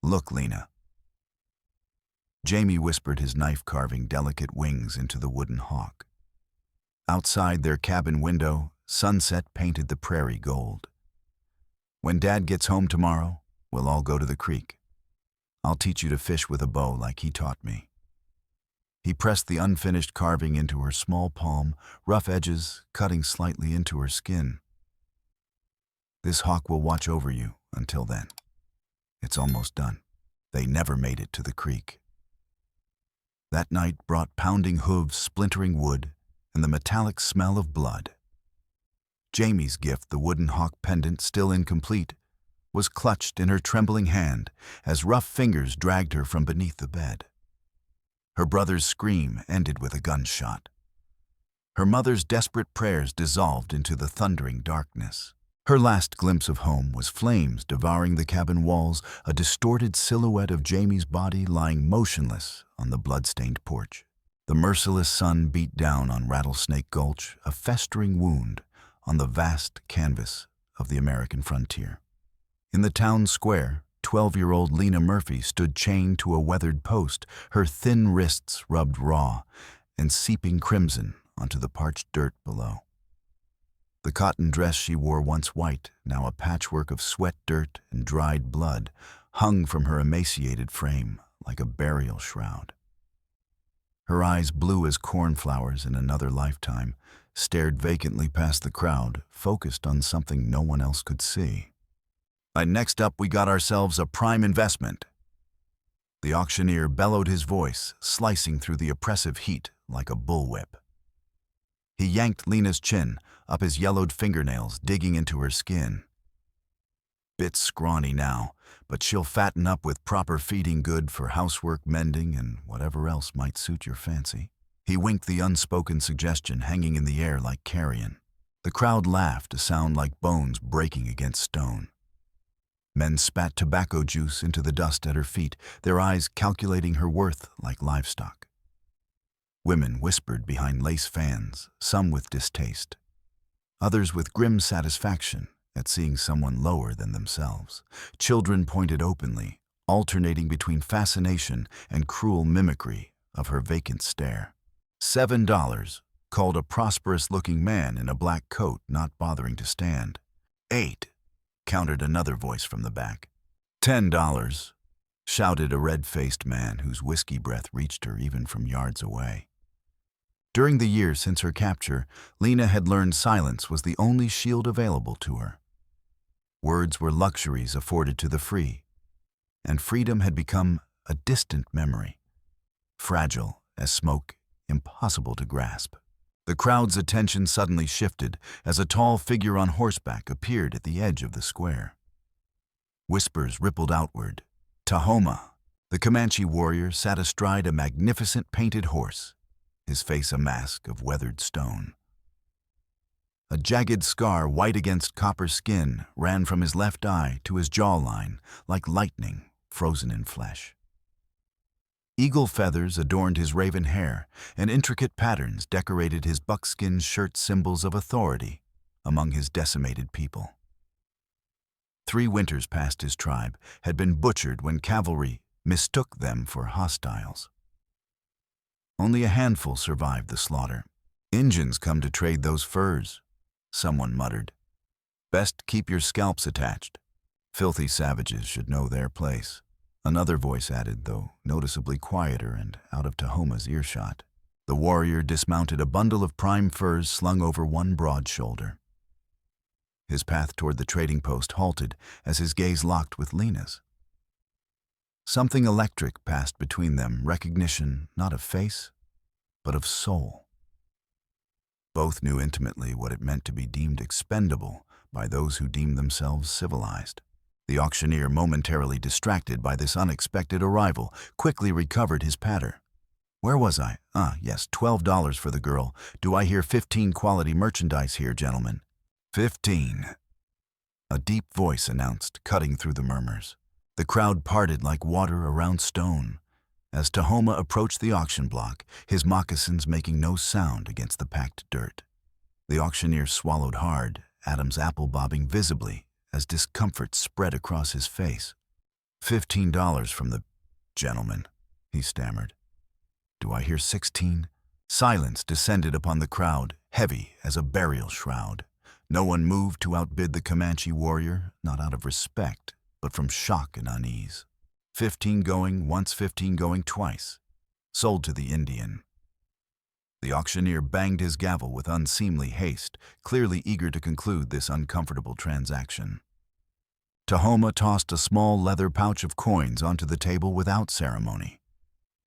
"Look, Lena." Jamie whispered, his knife carving delicate wings into the wooden hawk. Outside their cabin window, sunset painted the prairie gold. "When Dad gets home tomorrow, we'll all go to the creek. I'll teach you to fish with a bow like he taught me." He pressed the unfinished carving into her small palm, rough edges cutting slightly into her skin. "This hawk will watch over you until then. It's almost done." They never made it to the creek. That night brought pounding hooves, splintering wood, and the metallic smell of blood. Jamie's gift, the wooden hawk pendant still incomplete, was clutched in her trembling hand as rough fingers dragged her from beneath the bed. Her brother's scream ended with a gunshot. Her mother's desperate prayers dissolved into the thundering darkness. Her last glimpse of home was flames devouring the cabin walls, a distorted silhouette of Jamie's body lying motionless on the blood-stained porch. The merciless sun beat down on Rattlesnake Gulch, a festering wound on the vast canvas of the American frontier. In the town square, 12-year-old Lena Murphy stood chained to a weathered post, her thin wrists rubbed raw and seeping crimson onto the parched dirt below. The cotton dress she wore, once white, now a patchwork of sweat, dirt, and dried blood, hung from her emaciated frame like a burial shroud. Her eyes, blue as cornflowers in another lifetime, stared vacantly past the crowd, focused on something no one else could see. Next up, we got ourselves a prime investment." The auctioneer bellowed, his voice slicing through the oppressive heat like a bullwhip. He yanked Lena's chin, up his yellowed fingernails digging into her skin. "Bit scrawny now, but she'll fatten up with proper feeding, good for housework, mending, and whatever else might suit your fancy." He winked, the unspoken suggestion hanging in the air like carrion. The crowd laughed, a sound like bones breaking against stone. Men spat tobacco juice into the dust at her feet, their eyes calculating her worth like livestock. Women whispered behind lace fans, some with distaste, others with grim satisfaction at seeing someone lower than themselves. Children pointed openly, alternating between fascination and cruel mimicry of her vacant stare. $7, called a prosperous-looking man in a black coat, not bothering to stand. $8, countered another voice from the back. $10, shouted a red-faced man whose whiskey breath reached her even from yards away. During the years since her capture, Lena had learned silence was the only shield available to her. Words were luxuries afforded to the free, and freedom had become a distant memory, fragile as smoke, impossible to grasp. The crowd's attention suddenly shifted as a tall figure on horseback appeared at the edge of the square. Whispers rippled outward. Tahoma, the Comanche warrior, sat astride a magnificent painted horse, his face a mask of weathered stone. A jagged scar, white against copper skin, ran from his left eye to his jawline like lightning frozen in flesh. Eagle feathers adorned his raven hair, and intricate patterns decorated his buckskin shirt, symbols of authority among his decimated people. 3 winters past, his tribe had been butchered when cavalry mistook them for hostiles. Only a handful survived the slaughter. "Injuns come to trade those furs," someone muttered. "Best keep your scalps attached. Filthy savages should know their place." Another voice added, though noticeably quieter and out of Tahoma's earshot. The warrior dismounted, a bundle of prime furs slung over one broad shoulder. His path toward the trading post halted as his gaze locked with Lena's. Something electric passed between them, recognition not of face, but of soul. Both knew intimately what it meant to be deemed expendable by those who deemed themselves civilized. The auctioneer, momentarily distracted by this unexpected arrival, quickly recovered his patter. "Where was I? Yes, $12 for the girl. Do I hear 15 quality merchandise here, gentlemen?" 15. A deep voice announced, cutting through the murmurs. The crowd parted like water around stone as Tahoma approached the auction block, his moccasins making no sound against the packed dirt. The auctioneer swallowed hard, Adam's apple bobbing visibly as discomfort spread across his face. $15 from the gentleman, he stammered. Do I hear 16? Silence descended upon the crowd, heavy as a burial shroud. No one moved to outbid the Comanche warrior, not out of respect, but from shock and unease. 15 going once, 15 going twice. Sold to the Indian. The auctioneer banged his gavel with unseemly haste, clearly eager to conclude this uncomfortable transaction. Tahoma tossed a small leather pouch of coins onto the table without ceremony.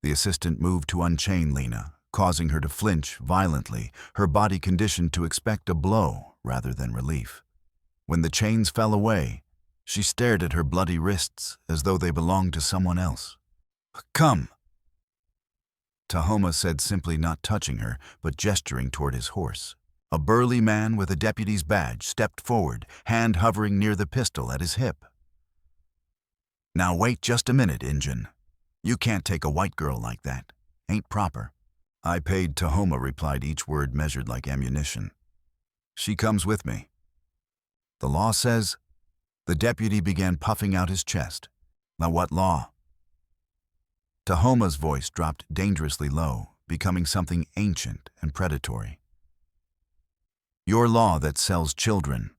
The assistant moved to unchain Lena, causing her to flinch violently, her body conditioned to expect a blow rather than relief. When the chains fell away, she stared at her bloody wrists as though they belonged to someone else. "Come," Tahoma said, simply, not touching her, but gesturing toward his horse. A burly man with a deputy's badge stepped forward, hand hovering near the pistol at his hip. "Now wait just a minute, Injun. You can't take a white girl like that. Ain't proper." "I paid," Tahoma replied, each word measured like ammunition. "She comes with me." "The law says—" The deputy began puffing out his chest. "Now what law?" Tahoma's voice dropped dangerously low, becoming something ancient and predatory. "Your law that sells children."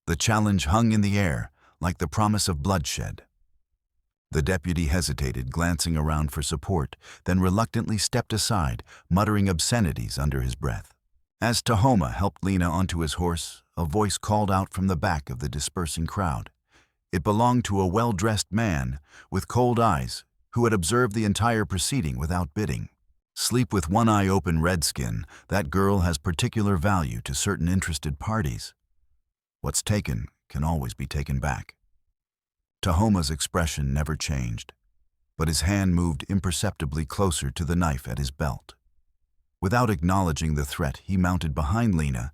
The challenge hung in the air, like the promise of bloodshed. The deputy hesitated, glancing around for support, then reluctantly stepped aside, muttering obscenities under his breath. As Tahoma helped Lena onto his horse, a voice called out from the back of the dispersing crowd. It belonged to a well-dressed man with cold eyes who had observed the entire proceeding without bidding. "Sleep with one eye open, Redskin. That girl has particular value to certain interested parties. What's taken can always be taken back." Tahoma's expression never changed, but his hand moved imperceptibly closer to the knife at his belt. Without acknowledging the threat, he mounted behind Lena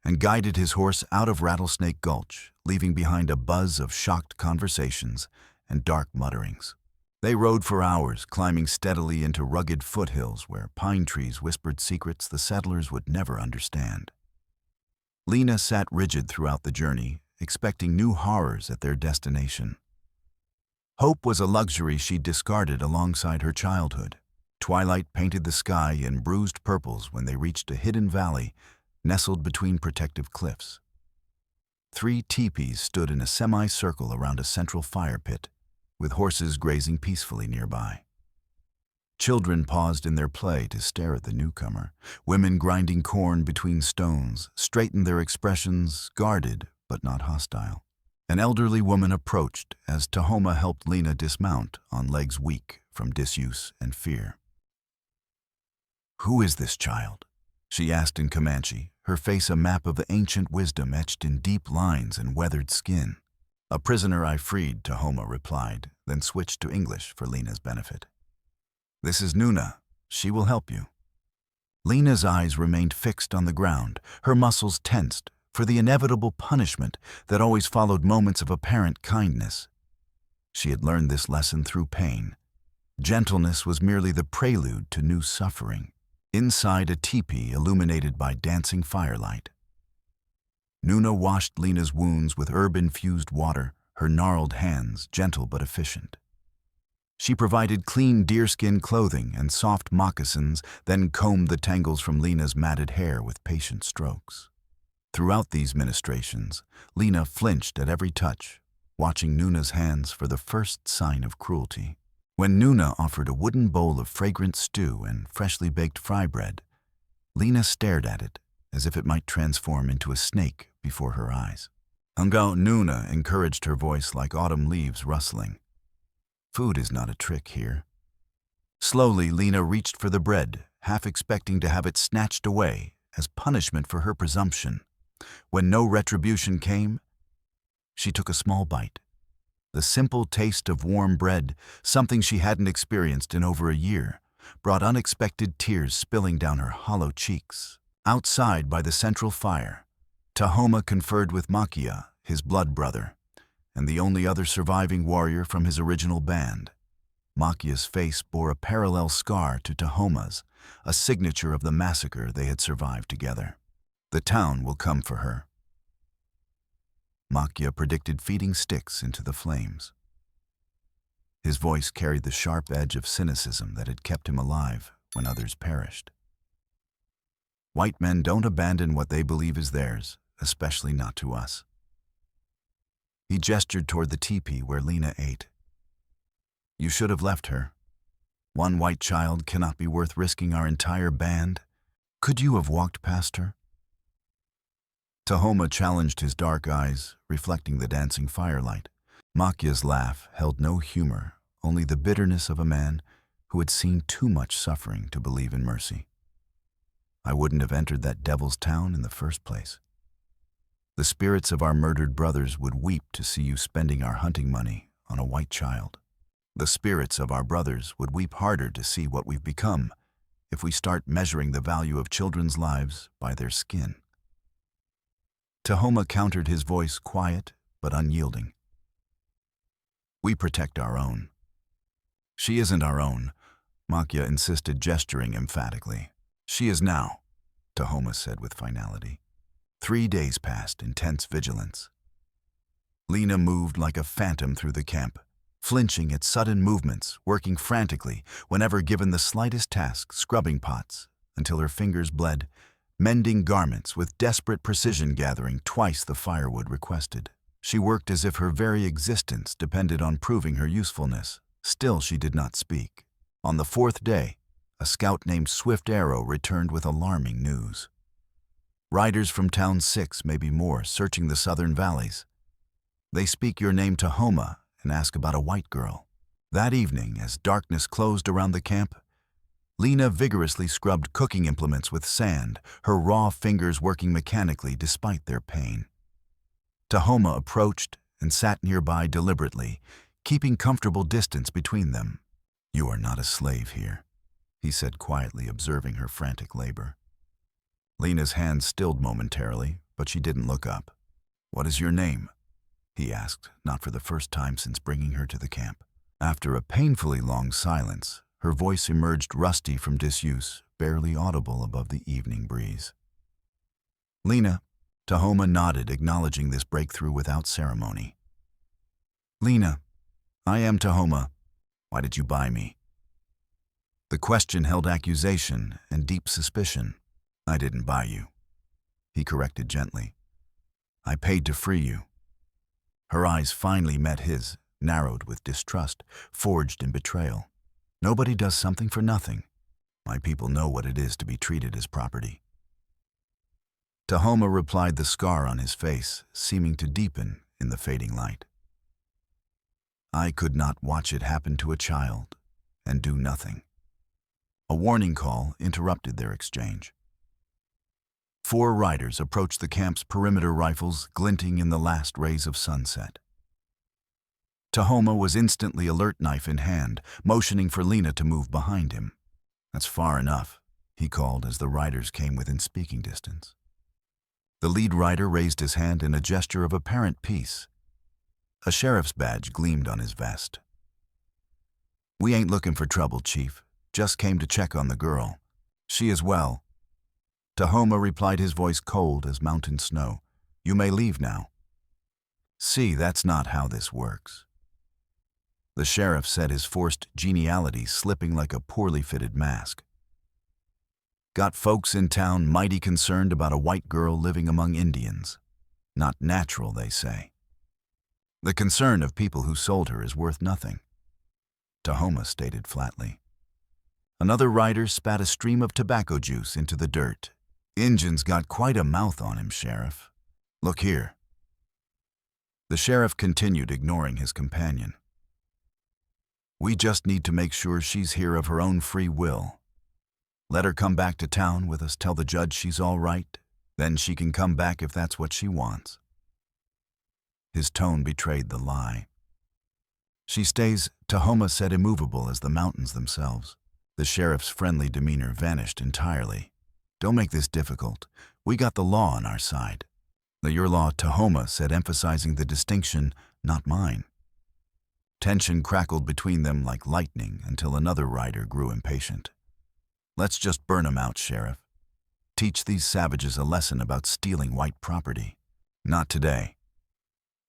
and guided his horse out of Rattlesnake Gulch, leaving behind a buzz of shocked conversations and dark mutterings. They rode for hours, climbing steadily into rugged foothills where pine trees whispered secrets the settlers would never understand. Lena sat rigid throughout the journey, expecting new horrors at their destination. Hope was a luxury she discarded alongside her childhood. Twilight painted the sky in bruised purples when they reached a hidden valley nestled between protective cliffs. 3 teepees stood in a semicircle around a central fire pit, with horses grazing peacefully nearby. Children paused in their play to stare at the newcomer. Women grinding corn between stones straightened their expressions, guarded but not hostile. An elderly woman approached as Tahoma helped Lena dismount on legs weak from disuse and fear. "Who is this child?" she asked in Comanche, her face a map of ancient wisdom etched in deep lines and weathered skin. "A prisoner I freed," Tahoma replied, then switched to English for Lena's benefit. "This is Nuna. She will help you." Lena's eyes remained fixed on the ground, her muscles tensed for the inevitable punishment that always followed moments of apparent kindness. She had learned this lesson through pain. Gentleness was merely the prelude to new suffering. Inside a teepee illuminated by dancing firelight, Nuna washed Lena's wounds with herb-infused water, her gnarled hands gentle but efficient. She provided clean deerskin clothing and soft moccasins, then combed the tangles from Lena's matted hair with patient strokes. Throughout these ministrations, Lena flinched at every touch, watching Nuna's hands for the first sign of cruelty. When Nuna offered a wooden bowl of fragrant stew and freshly baked fry bread, Lena stared at it as if it might transform into a snake before her eyes. "Hungao," Nuna encouraged, her voice like autumn leaves rustling. "Food is not a trick here." Slowly, Lena reached for the bread, half expecting to have it snatched away as punishment for her presumption. When no retribution came, she took a small bite. The simple taste of warm bread, something she hadn't experienced in over a year, brought unexpected tears spilling down her hollow cheeks. Outside by the central fire, Tahoma conferred with Makia, his blood brother, and the only other surviving warrior from his original band. Makia's face bore a parallel scar to Tahoma's, a signature of the massacre they had survived together. "The town will come for her." Makia predicted feeding sticks into the flames. His voice carried the sharp edge of cynicism that had kept him alive when others perished. White men don't abandon what they believe is theirs, especially not to us. He gestured toward the teepee where Lena ate. You should have left her. One white child cannot be worth risking our entire band. Could you have walked past her? Tahoma challenged his dark eyes, reflecting the dancing firelight. Makya's laugh held no humor, only the bitterness of a man who had seen too much suffering to believe in mercy. I wouldn't have entered that devil's town in the first place. The spirits of our murdered brothers would weep to see you spending our hunting money on a white child. The spirits of our brothers would weep harder to see what we've become if we start measuring the value of children's lives by their skin. Tahoma countered, his voice quiet but unyielding. We protect our own. She isn't our own, Makya insisted, gesturing emphatically. She is now, Tahoma said with finality. 3 days passed in tense vigilance. Lena moved like a phantom through the camp, flinching at sudden movements, working frantically whenever given the slightest task, scrubbing pots until her fingers bled, mending garments with desperate precision, gathering twice the firewood requested. She worked as if her very existence depended on proving her usefulness. Still, she did not speak. On the 4th day, a scout named Swift Arrow returned with alarming news. Riders from Town 6, maybe more, searching the southern valleys. They speak your name, Tahoma, and ask about a white girl. That evening, as darkness closed around the camp, Lena vigorously scrubbed cooking implements with sand, her raw fingers working mechanically despite their pain. Tahoma approached and sat nearby deliberately, keeping comfortable distance between them. You are not a slave here, he said quietly, observing her frantic labor. Lena's hands stilled momentarily, but she didn't look up. What is your name? He asked, not for the first time since bringing her to the camp. After a painfully long silence, her voice emerged rusty from disuse, barely audible above the evening breeze. Lena. Tahoma nodded, acknowledging this breakthrough without ceremony. Lena. I am Tahoma. Why did you buy me? The question held accusation and deep suspicion. I didn't buy you, he corrected gently. I paid to free you. Her eyes finally met his, narrowed with distrust, forged in betrayal. Nobody does something for nothing. My people know what it is to be treated as property. Tahoma replied, the scar on his face seeming to deepen in the fading light. I could not watch it happen to a child and do nothing. A warning call interrupted their exchange. 4 riders approached the camp's perimeter, rifles glinting in the last rays of sunset. Tahoma was instantly alert, knife in hand, motioning for Lena to move behind him. That's far enough, he called as the riders came within speaking distance. The lead rider raised his hand in a gesture of apparent peace. A sheriff's badge gleamed on his vest. We ain't looking for trouble, Chief. Just came to check on the girl. She is well. Tahoma replied, his voice cold as mountain snow. You may leave now. See, that's not how this works. The sheriff said, his forced geniality slipping like a poorly fitted mask. Got folks in town mighty concerned about a white girl living among Indians. Not natural, they say. The concern of people who sold her is worth nothing, Tahoma stated flatly. Another rider spat a stream of tobacco juice into the dirt. Injun's got quite a mouth on him, Sheriff. Look here. The sheriff continued, ignoring his companion. We just need to make sure she's here of her own free will. Let her come back to town with us, tell the judge she's all right, then she can come back if that's what she wants. His tone betrayed the lie. She stays, Tahoma said, immovable as the mountains themselves. The sheriff's friendly demeanor vanished entirely. Don't make this difficult. We got the law on our side. Your law, Tahoma said, emphasizing the distinction, not mine. Tension crackled between them like lightning until another rider grew impatient. Let's just burn 'em out, Sheriff. Teach these savages a lesson about stealing white property. Not today.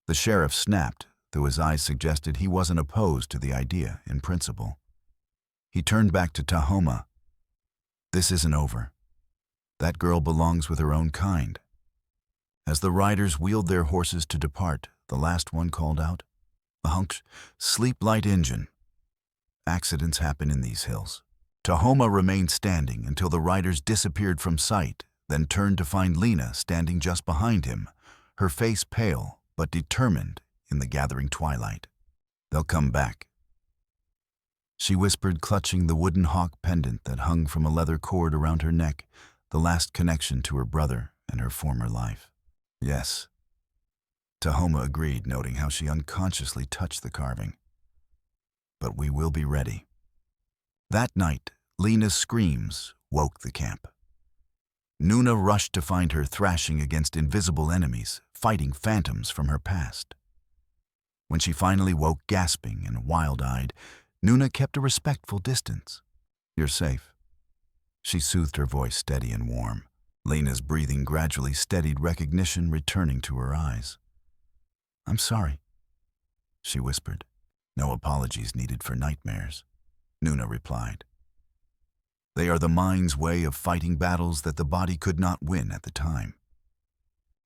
The sheriff snapped, though his eyes suggested he wasn't opposed to the idea in principle. He turned back to Tahoma. "This isn't over. That girl belongs with her own kind." As the riders wheeled their horses to depart, the last one called out, "Ahunk, sleep light engine." Accidents happen in these hills. Tahoma remained standing until the riders disappeared from sight, then turned to find Lena standing just behind him, her face pale but determined in the gathering twilight. "They'll come back," she whispered, clutching the wooden hawk pendant that hung from a leather cord around her neck, the last connection to her brother and her former life. "Yes," Tahoma agreed, noting how she unconsciously touched the carving. "But we will be ready." That night, Lena's screams woke the camp. Nuna rushed to find her thrashing against invisible enemies, fighting phantoms from her past. When she finally woke, gasping and wild-eyed, Nuna kept a respectful distance. "You're safe." She soothed, her voice steady and warm. Lena's breathing gradually steadied, recognition returning to her eyes. "I'm sorry," she whispered. "No apologies needed for nightmares," Nuna replied. "They are the mind's way of fighting battles that the body could not win at the time."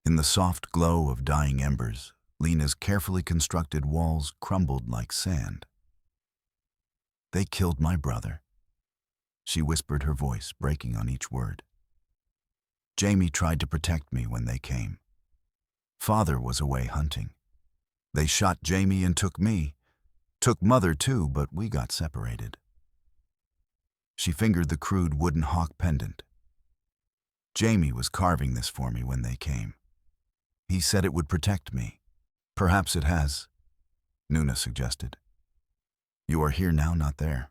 In the soft glow of dying embers, Lena's carefully constructed walls crumbled like sand. "They killed my brother," she whispered, her voice breaking on each word. "Jamie tried to protect me when they came. Father was away hunting. They shot Jamie and took me. Took Mother too, but we got separated." She fingered the crude wooden hawk pendant. "Jamie was carving this for me when they came. He said it would protect me." "Perhaps it has," Nuna suggested. "You are here now, not there."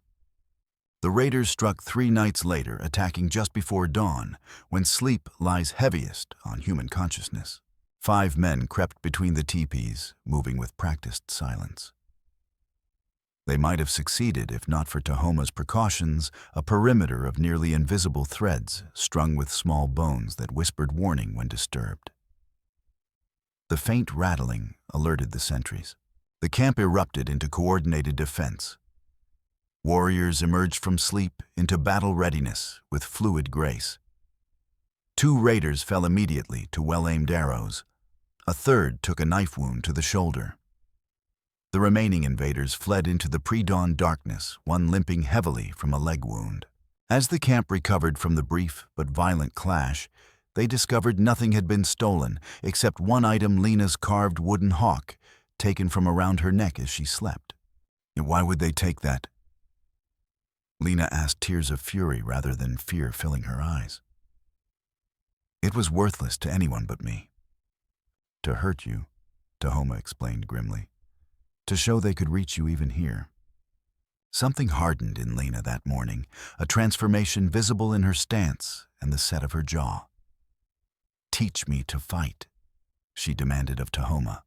The raiders struck 3 nights later, attacking just before dawn, when sleep lies heaviest on human consciousness. 5 men crept between the teepees, moving with practiced silence. They might have succeeded if not for Tahoma's precautions, a perimeter of nearly invisible threads strung with small bones that whispered warning when disturbed. The faint rattling alerted the sentries. The camp erupted into coordinated defense. Warriors emerged from sleep into battle readiness with fluid grace. 2 raiders fell immediately to well-aimed arrows. A third took a knife wound to the shoulder. The remaining invaders fled into the pre-dawn darkness, one limping heavily from a leg wound. As the camp recovered from the brief but violent clash, they discovered nothing had been stolen except one item, Lena's carved wooden hawk, taken from around her neck as she slept. "Why would they take that?" Lena asked, tears of fury rather than fear filling her eyes. "It was worthless to anyone but me." "To hurt you," Tahoma explained grimly. "To show they could reach you even here." Something hardened in Lena that morning, a transformation visible in her stance and the set of her jaw. "Teach me to fight," she demanded of Tahoma.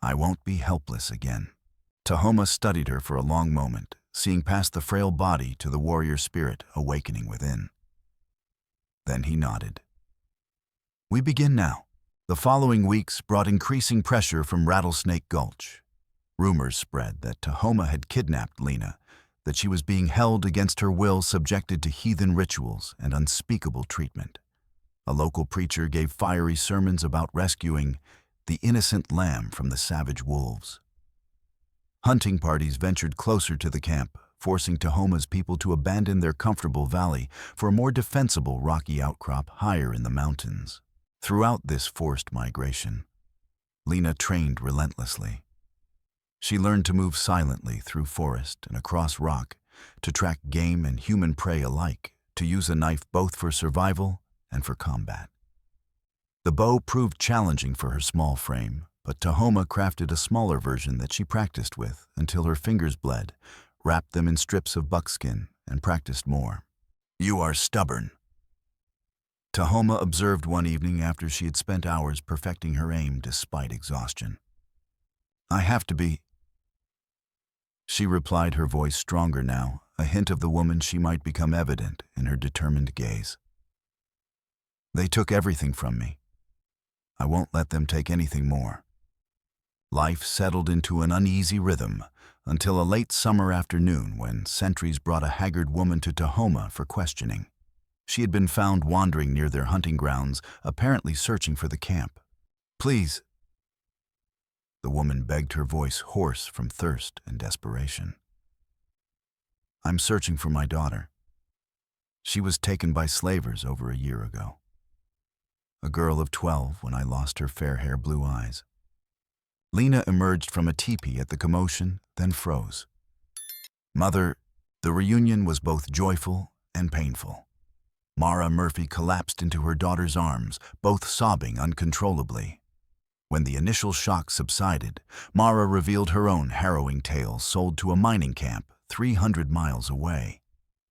"I won't be helpless again." Tahoma studied her for a long moment, seeing past the frail body to the warrior spirit awakening within. Then he nodded. "We begin now." The following weeks brought increasing pressure from Rattlesnake Gulch. Rumors spread that Tahoma had kidnapped Lena, that she was being held against her will, subjected to heathen rituals and unspeakable treatment. A local preacher gave fiery sermons about rescuing the innocent lamb from the savage wolves. Hunting parties ventured closer to the camp, forcing Tahoma's people to abandon their comfortable valley for a more defensible rocky outcrop higher in the mountains. Throughout this forced migration, Lena trained relentlessly. She learned to move silently through forest and across rock, to track game and human prey alike, to use a knife both for survival and for combat. The bow proved challenging for her small frame, but Tahoma crafted a smaller version that she practiced with until her fingers bled, wrapped them in strips of buckskin, and practiced more. "You are stubborn," Tahoma observed one evening after she had spent hours perfecting her aim despite exhaustion. "I have to be," she replied, her voice stronger now, a hint of the woman she might become evident in her determined gaze. "They took everything from me. I won't let them take anything more." Life settled into an uneasy rhythm until a late summer afternoon when sentries brought a haggard woman to Tahoma for questioning. She had been found wandering near their hunting grounds, apparently searching for the camp. "Please," the woman begged, her voice hoarse from thirst and desperation. "I'm searching for my daughter. She was taken by slavers over a year ago. A girl of 12 when I lost her fair hair, blue eyes." Lena emerged from a teepee at the commotion, then froze. "Mother," the reunion was both joyful and painful. Mara Murphy collapsed into her daughter's arms, both sobbing uncontrollably. When the initial shock subsided, Mara revealed her own harrowing tale sold to a mining camp 300 miles away.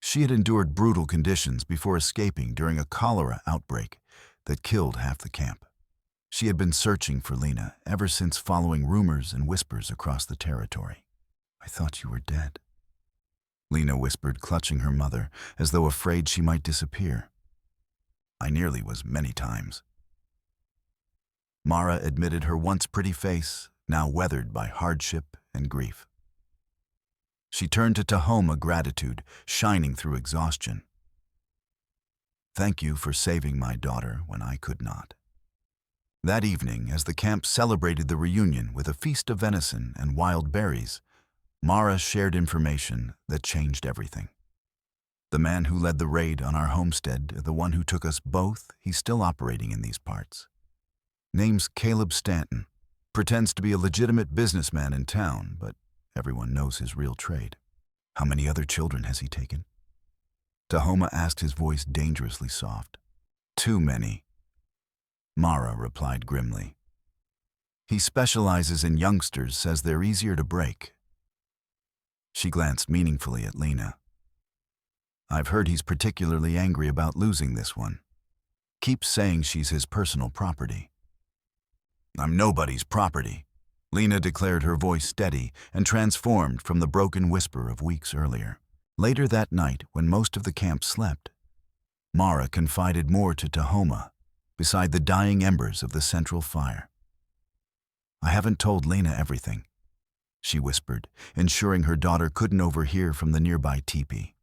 She had endured brutal conditions before escaping during a cholera outbreak that killed half the camp. She had been searching for Lena ever since, following rumors and whispers across the territory. "I thought you were dead," Lena whispered, clutching her mother as though afraid she might disappear. "I nearly was many times." Mara admitted her once pretty face, now weathered by hardship and grief. She turned to Tahoma, gratitude shining through exhaustion. "Thank you for saving my daughter when I could not." That evening, as the camp celebrated the reunion with a feast of venison and wild berries, Mara shared information that changed everything. "The man who led the raid on our homestead, the one who took us both, he's still operating in these parts. Name's Caleb Stanton. Pretends to be a legitimate businessman in town, but everyone knows his real trade." "How many other children has he taken?" Tahoma asked, his voice dangerously soft. "Too many," Mara replied grimly. "He specializes in youngsters, says they're easier to break." She glanced meaningfully at Lena. "I've heard he's particularly angry about losing this one. Keeps saying she's his personal property." "I'm nobody's property," Lena declared, her voice steady and transformed from the broken whisper of weeks earlier. Later that night, when most of the camp slept, Mara confided more to Tahoma, beside the dying embers of the central fire. "I haven't told Lena everything," she whispered, ensuring her daughter couldn't overhear from the nearby teepee.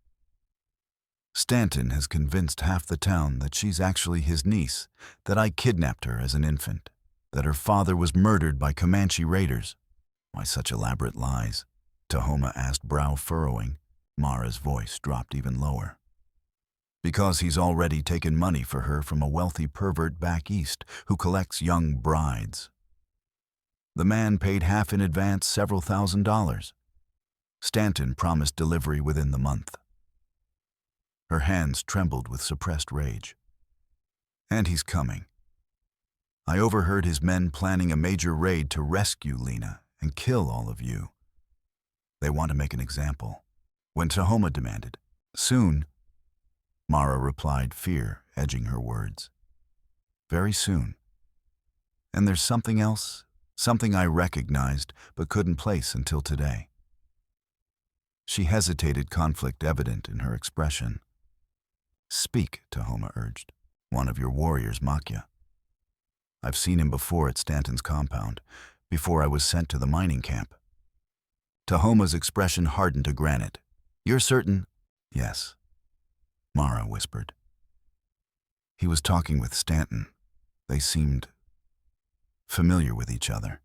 "Stanton has convinced half the town that she's actually his niece, that I kidnapped her as an infant, that her father was murdered by Comanche raiders." "Why such elaborate lies?" Tahoma asked, brow furrowing. Mara's voice dropped even lower. "Because he's already taken money for her from a wealthy pervert back east who collects young brides. The man paid half in advance, several $1,000s. Stanton promised delivery within the month." Her hands trembled with suppressed rage. "And he's coming. I overheard his men planning a major raid to rescue Lena and kill all of you. They want to make an example." When Tahoma demanded, "Soon," Mara replied, fear edging her words. "Very soon. And there's something else, something I recognized but couldn't place until today." She hesitated, conflict evident in her expression. "Speak," Tahoma urged. "One of your warriors, Makya. I've seen him before at Stanton's compound, before I was sent to the mining camp." Tahoma's expression hardened to granite. "You're certain?" "Yes," Mara whispered. "He was talking with Stanton. They seemed familiar with each other."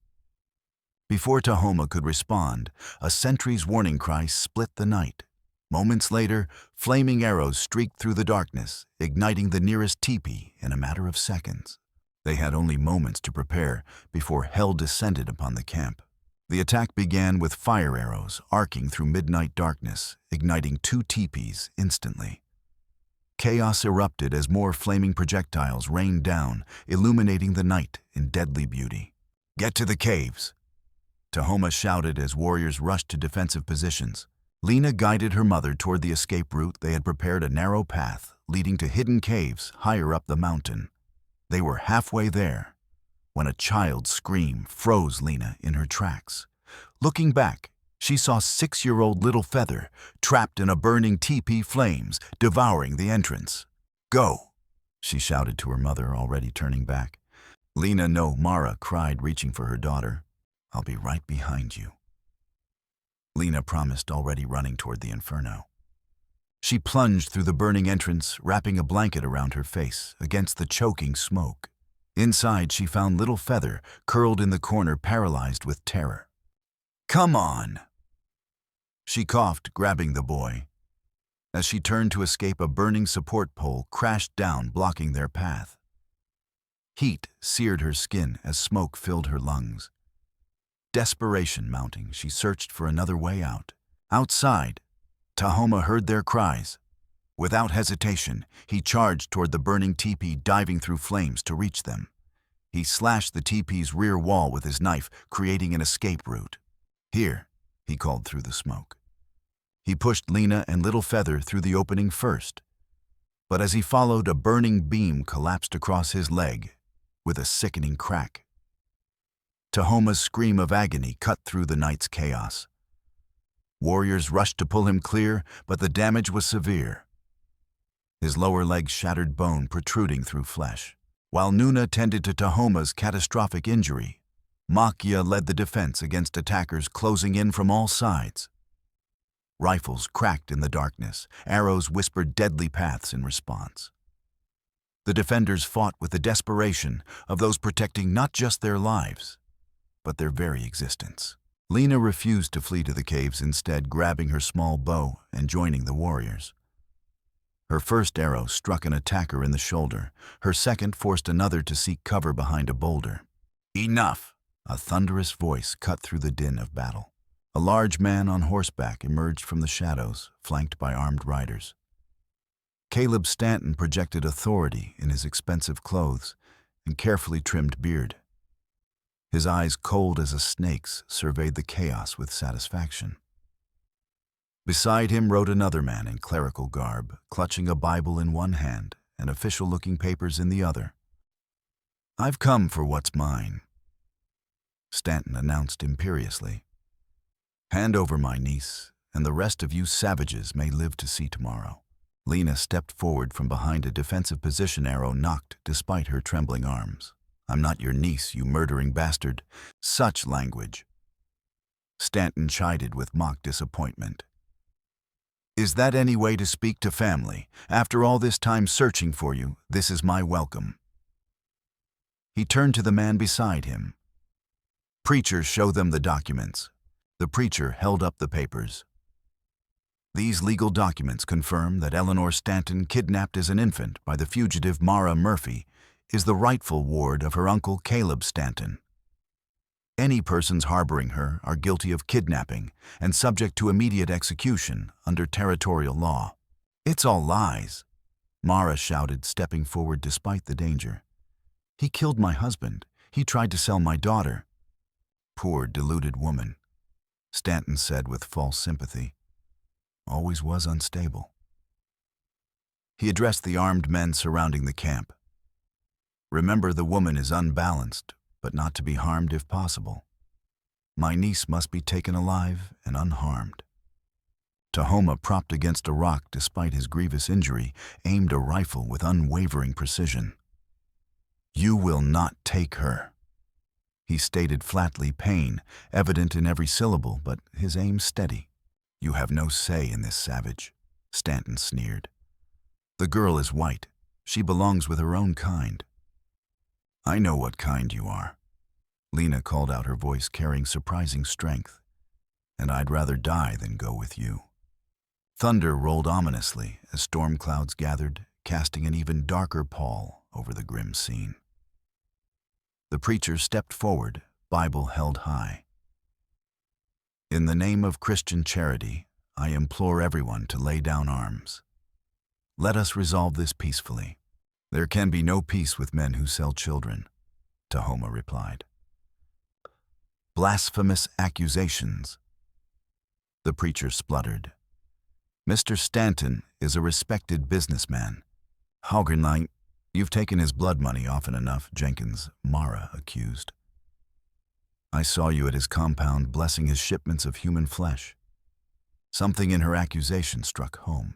Before Tahoma could respond, a sentry's warning cry split the night. Moments later, flaming arrows streaked through the darkness, igniting the nearest teepee in a matter of seconds. They had only moments to prepare before hell descended upon the camp. The attack began with fire arrows arcing through midnight darkness, igniting 2 teepees instantly. Chaos erupted as more flaming projectiles rained down, illuminating the night in deadly beauty. "Get to the caves," Tahoma shouted as warriors rushed to defensive positions. Lena guided her mother toward the escape route. They had prepared a narrow path leading to hidden caves higher up the mountain. They were halfway there when a child's scream froze Lena in her tracks. Looking back, she saw 6-year-old little Feather trapped in a burning teepee flames, devouring the entrance. "Go," she shouted to her mother, already turning back. "Lena, no," Mara cried, reaching for her daughter. I'll be right behind you," Lena promised, already running toward the inferno. She plunged through the burning entrance, wrapping a blanket around her face against the choking smoke. Inside, she found little Feather curled in the corner, paralyzed with terror. "Come on!" She coughed, grabbing the boy. As she turned to escape, a burning support pole crashed down, blocking their path. Heat seared her skin as smoke filled her lungs. Desperation mounting, she searched for another way out. Outside, Tahoma heard their cries. Without hesitation, he charged toward the burning teepee, diving through flames to reach them. He slashed the teepee's rear wall with his knife, creating an escape route. "Here," he called through the smoke. He pushed Lena and little Feather through the opening first. But as he followed, a burning beam collapsed across his leg with a sickening crack. Tahoma's scream of agony cut through the night's chaos. Warriors rushed to pull him clear, but the damage was severe. His lower leg shattered, bone protruding through flesh. While Nuna tended to Tahoma's catastrophic injury, Makia led the defense against attackers closing in from all sides. Rifles cracked in the darkness, arrows whispered deadly paths in response. The defenders fought with the desperation of those protecting not just their lives, but their very existence. Lena refused to flee to the caves, instead grabbing her small bow and joining the warriors. Her first arrow struck an attacker in the shoulder. Her second forced another to seek cover behind a boulder. "Enough!" A thunderous voice cut through the din of battle. A large man on horseback emerged from the shadows, flanked by armed riders. Caleb Stanton projected authority in his expensive clothes and carefully trimmed beard. His eyes, cold as a snake's, surveyed the chaos with satisfaction. Beside him rode another man in clerical garb, clutching a Bible in one hand and official-looking papers in the other. "I've come for what's mine," Stanton announced imperiously. "Hand over my niece, and the rest of you savages may live to see tomorrow." Lena stepped forward from behind a defensive position, arrow knocked despite her trembling arms. "I'm not your niece, you murdering bastard." "Such language," Stanton chided with mock disappointment. "Is that any way to speak to family? After all this time searching for you, this is my welcome." He turned to the man beside him. "Preacher, show them the documents." The preacher held up the papers. "These legal documents confirm that Eleanor Stanton, kidnapped as an infant by the fugitive Mara Murphy, is the rightful ward of her uncle Caleb Stanton. Any persons harboring her are guilty of kidnapping and subject to immediate execution under territorial law." "It's all lies," Mara shouted, stepping forward despite the danger. "He killed my husband. He tried to sell my daughter." "Poor, deluded woman," Stanton said with false sympathy. "Always was unstable." He addressed the armed men surrounding the camp. "Remember, the woman is unbalanced, but not to be harmed if possible. My niece must be taken alive and unharmed." Tahoma, propped against a rock despite his grievous injury, aimed a rifle with unwavering precision. "You will not take her," he stated flatly, pain evident in every syllable, but his aim steady. "You have no say in this, savage," Stanton sneered. "The girl is white. She belongs with her own kind." "I know what kind you are," Lena called out, her voice carrying surprising strength. "And I'd rather die than go with you." Thunder rolled ominously as storm clouds gathered, casting an even darker pall over the grim scene. The preacher stepped forward, Bible held high. "In the name of Christian charity, I implore everyone to lay down arms. Let us resolve this peacefully." "There can be no peace with men who sell children," Tahoma replied. "Blasphemous accusations," the preacher spluttered. "Mr. Stanton is a respected businessman." "Haugernight, you've taken his blood money often enough," Jenkins, Mara accused. "I saw you at his compound blessing his shipments of human flesh." Something in her accusation struck home.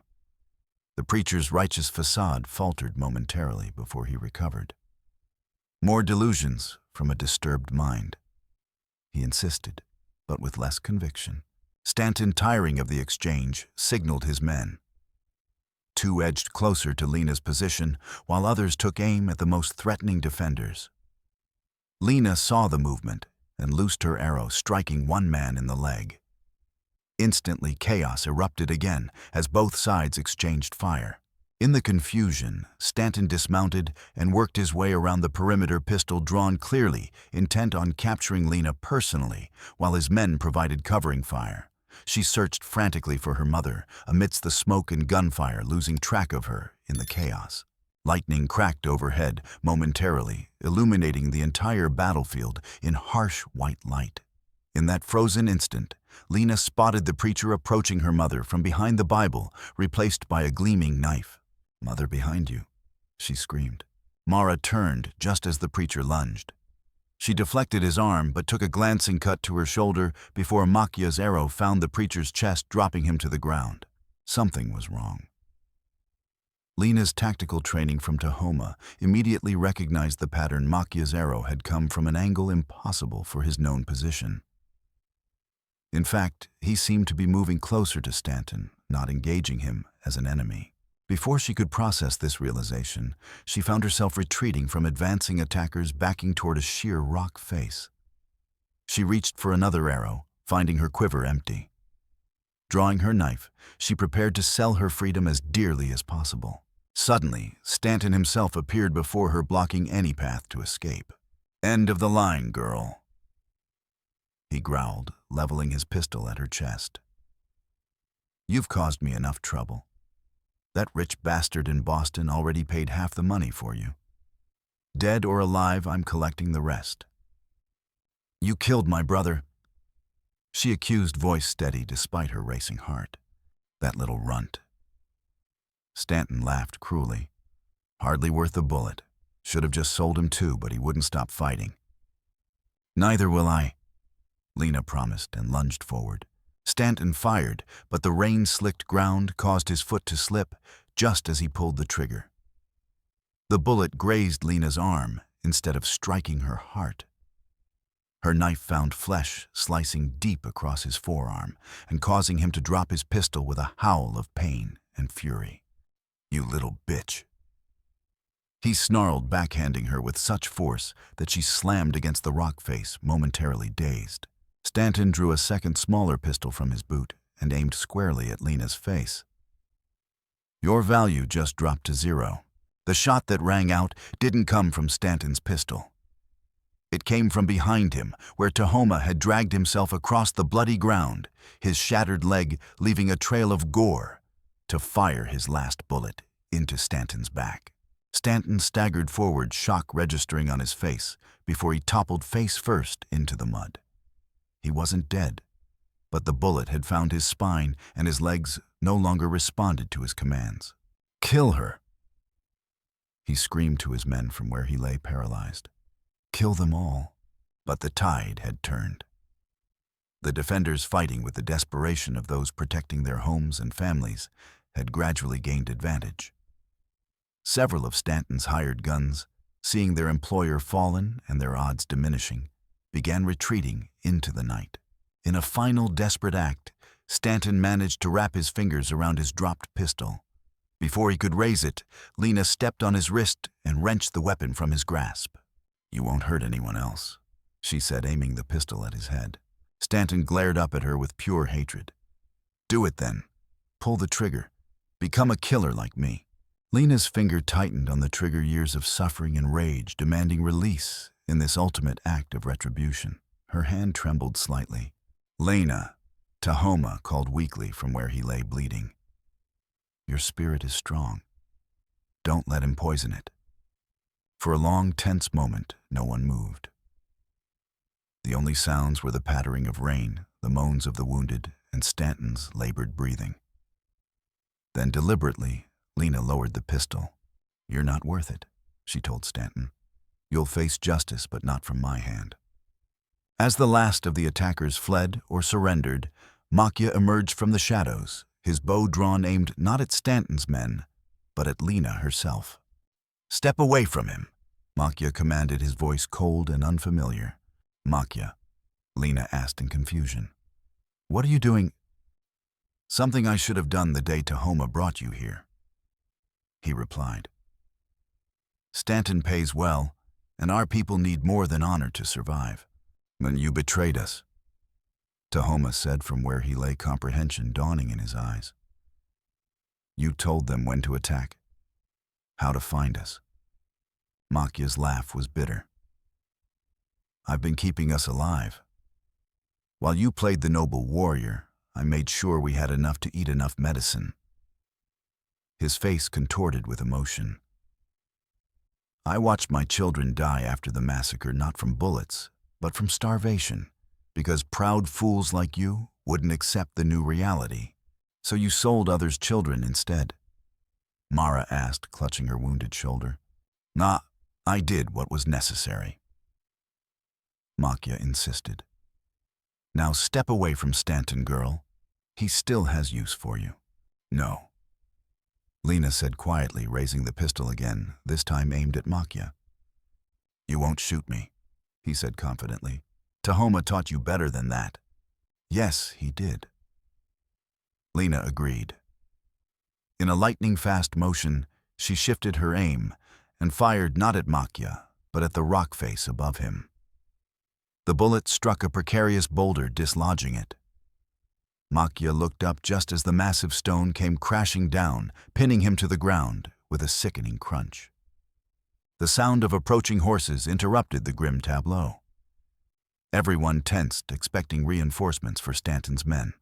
The preacher's righteous facade faltered momentarily before he recovered. More delusions from a disturbed mind. he insisted, but with less conviction. Stanton, tiring of the exchange, signaled his men. Two edged closer to Lena's position, while others took aim at the most threatening defenders. Lena saw the movement and loosed her arrow, striking one man in the leg. Instantly, chaos erupted again as both sides exchanged fire. In the confusion, Stanton dismounted and worked his way around the perimeter, pistol drawn clearly, intent on capturing Lena personally, while his men provided covering fire. She searched frantically for her mother, amidst the smoke and gunfire, losing track of her in the chaos. Lightning cracked overhead, momentarily, illuminating the entire battlefield in harsh white light. In that frozen instant, Lena spotted the preacher approaching her mother from behind the Bible, replaced by a gleaming knife. "Mother, behind you," she screamed. Mara turned just as the preacher lunged. She deflected his arm but took a glancing cut to her shoulder before Makia's arrow found the preacher's chest, dropping him to the ground. Something was wrong. Lena's tactical training from Tahoma immediately recognized the pattern. Makia's arrow had come from an angle impossible for his known position. In fact, he seemed to be moving closer to Stanton, not engaging him as an enemy. Before she could process this realization, she found herself retreating from advancing attackers, backing toward a sheer rock face. She reached for another arrow, finding her quiver empty. Drawing her knife, she prepared to sell her freedom as dearly as possible. Suddenly, Stanton himself appeared before her, blocking any path to escape. "End of the line, girl," he growled, leveling his pistol at her chest. "You've caused me enough trouble. That rich bastard in Boston already paid half the money for you. Dead or alive, I'm collecting the rest." "You killed my brother," she accused, voice steady despite her racing heart. "That little runt." Stanton laughed cruelly. "Hardly worth the bullet. Should have just sold him too, but he wouldn't stop fighting." "Neither will I," Lena promised and lunged forward. Stanton fired, but the rain-slicked ground caused his foot to slip just as he pulled the trigger. The bullet grazed Lena's arm instead of striking her heart. Her knife found flesh, slicing deep across his forearm and causing him to drop his pistol with a howl of pain and fury. "You little bitch," he snarled, backhanding her with such force that she slammed against the rock face, momentarily dazed. Stanton drew a second, smaller pistol from his boot and aimed squarely at Lena's face. Your value just dropped to 0. The shot that rang out didn't come from Stanton's pistol. It came from behind him, where Tahoma had dragged himself across the bloody ground, his shattered leg leaving a trail of gore, to fire his last bullet into Stanton's back. Stanton staggered forward, shock registering on his face, before he toppled face first into the mud. He wasn't dead, but the bullet had found his spine and his legs no longer responded to his commands. "Kill her," he screamed to his men from where he lay paralyzed. "Kill them all." But the tide had turned. The defenders, fighting with the desperation of those protecting their homes and families, had gradually gained advantage. Several of Stanton's hired guns, seeing their employer fallen and their odds diminishing, began retreating into the night. In a final desperate act, Stanton managed to wrap his fingers around his dropped pistol. Before he could raise it, Lena stepped on his wrist and wrenched the weapon from his grasp. "You won't hurt anyone else," she said, aiming the pistol at his head. Stanton glared up at her with pure hatred. "Do it then. Pull the trigger. Become a killer like me." Lena's finger tightened on the trigger, years of suffering and rage demanding release in this ultimate act of retribution. Her hand trembled slightly. "Lena," Tahoma called weakly from where he lay bleeding. "Your spirit is strong. Don't let him poison it." For a long, tense moment, no one moved. The only sounds were the pattering of rain, the moans of the wounded, and Stanton's labored breathing. Then deliberately, Lena lowered the pistol. "You're not worth it," she told Stanton. "You'll face justice, but not from my hand." As the last of the attackers fled or surrendered, Makia emerged from the shadows, his bow drawn, aimed not at Stanton's men, but at Lena herself. "Step away from him," Makia commanded, his voice cold and unfamiliar. "Makia, Lena asked in confusion. What are you doing? Something I should have done the day Tahoma brought you here, he replied. Stanton pays well, and our people need more than honor to survive. Then you betrayed us, Tahoma said from where he lay, comprehension dawning in his eyes. You told them when to attack, how to find us. Makya's laugh was bitter. I've been keeping us alive. While you played the noble warrior, I made sure we had enough to eat enough medicine. His face contorted with emotion. I watched my children die after the massacre, not from bullets, but from starvation, because proud fools like you wouldn't accept the new reality. So you sold others' children instead? Mara asked, clutching her wounded shoulder. Nah, I did what was necessary, Makya insisted. Now step away from Stanton, girl. He still has use for you. No, Lena said quietly, raising the pistol again, this time aimed at Makya. You won't shoot me, he said confidently. Tahoma taught you better than that. Yes, he did. Lena agreed. In a lightning-fast motion, she shifted her aim and fired not at Makya, but at the rock face above him. The bullet struck a precarious boulder, dislodging it. Makya looked up just as the massive stone came crashing down, pinning him to the ground with a sickening crunch. The sound of approaching horses interrupted the grim tableau. Everyone tensed, expecting reinforcements for Stanton's men.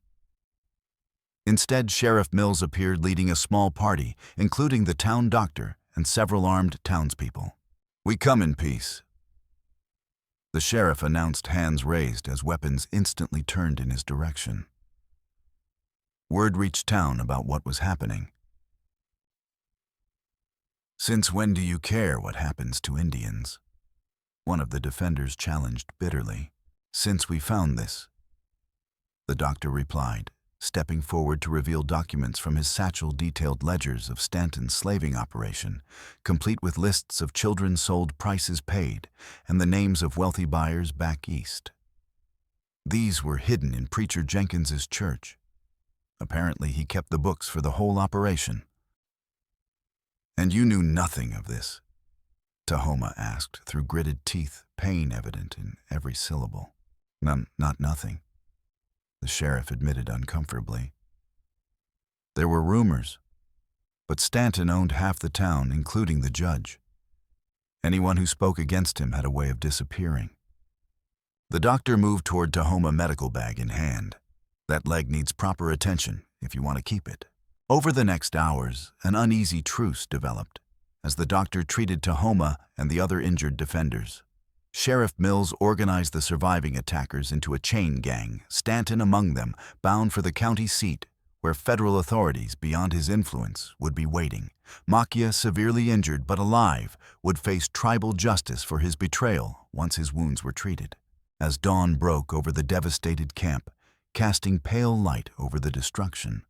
Instead, Sheriff Mills appeared leading a small party, including the town doctor and several armed townspeople. We come in peace, the sheriff announced, hands raised as weapons instantly turned in his direction. Word reached town about what was happening. Since when do you care what happens to Indians? One of the defenders challenged bitterly. Since we found this, the doctor replied, stepping forward to reveal documents from his satchel, detailed ledgers of Stanton's slaving operation, complete with lists of children sold, prices paid, and the names of wealthy buyers back east. These were hidden in Preacher Jenkins's church. Apparently he kept the books for the whole operation. And you knew nothing of this? Tahoma asked through gritted teeth, pain evident in every syllable. Not nothing, the sheriff admitted uncomfortably. There were rumors, but Stanton owned half the town, including the judge. Anyone who spoke against him had a way of disappearing. The doctor moved toward Tahoma, medical bag in hand. That leg needs proper attention if you want to keep it. Over the next hours, an uneasy truce developed as the doctor treated Tahoma and the other injured defenders. Sheriff Mills organized the surviving attackers into a chain gang, Stanton among them, bound for the county seat, where federal authorities, beyond his influence, would be waiting. Makya, severely injured but alive, would face tribal justice for his betrayal once his wounds were treated. As dawn broke over the devastated camp, casting pale light over the destruction,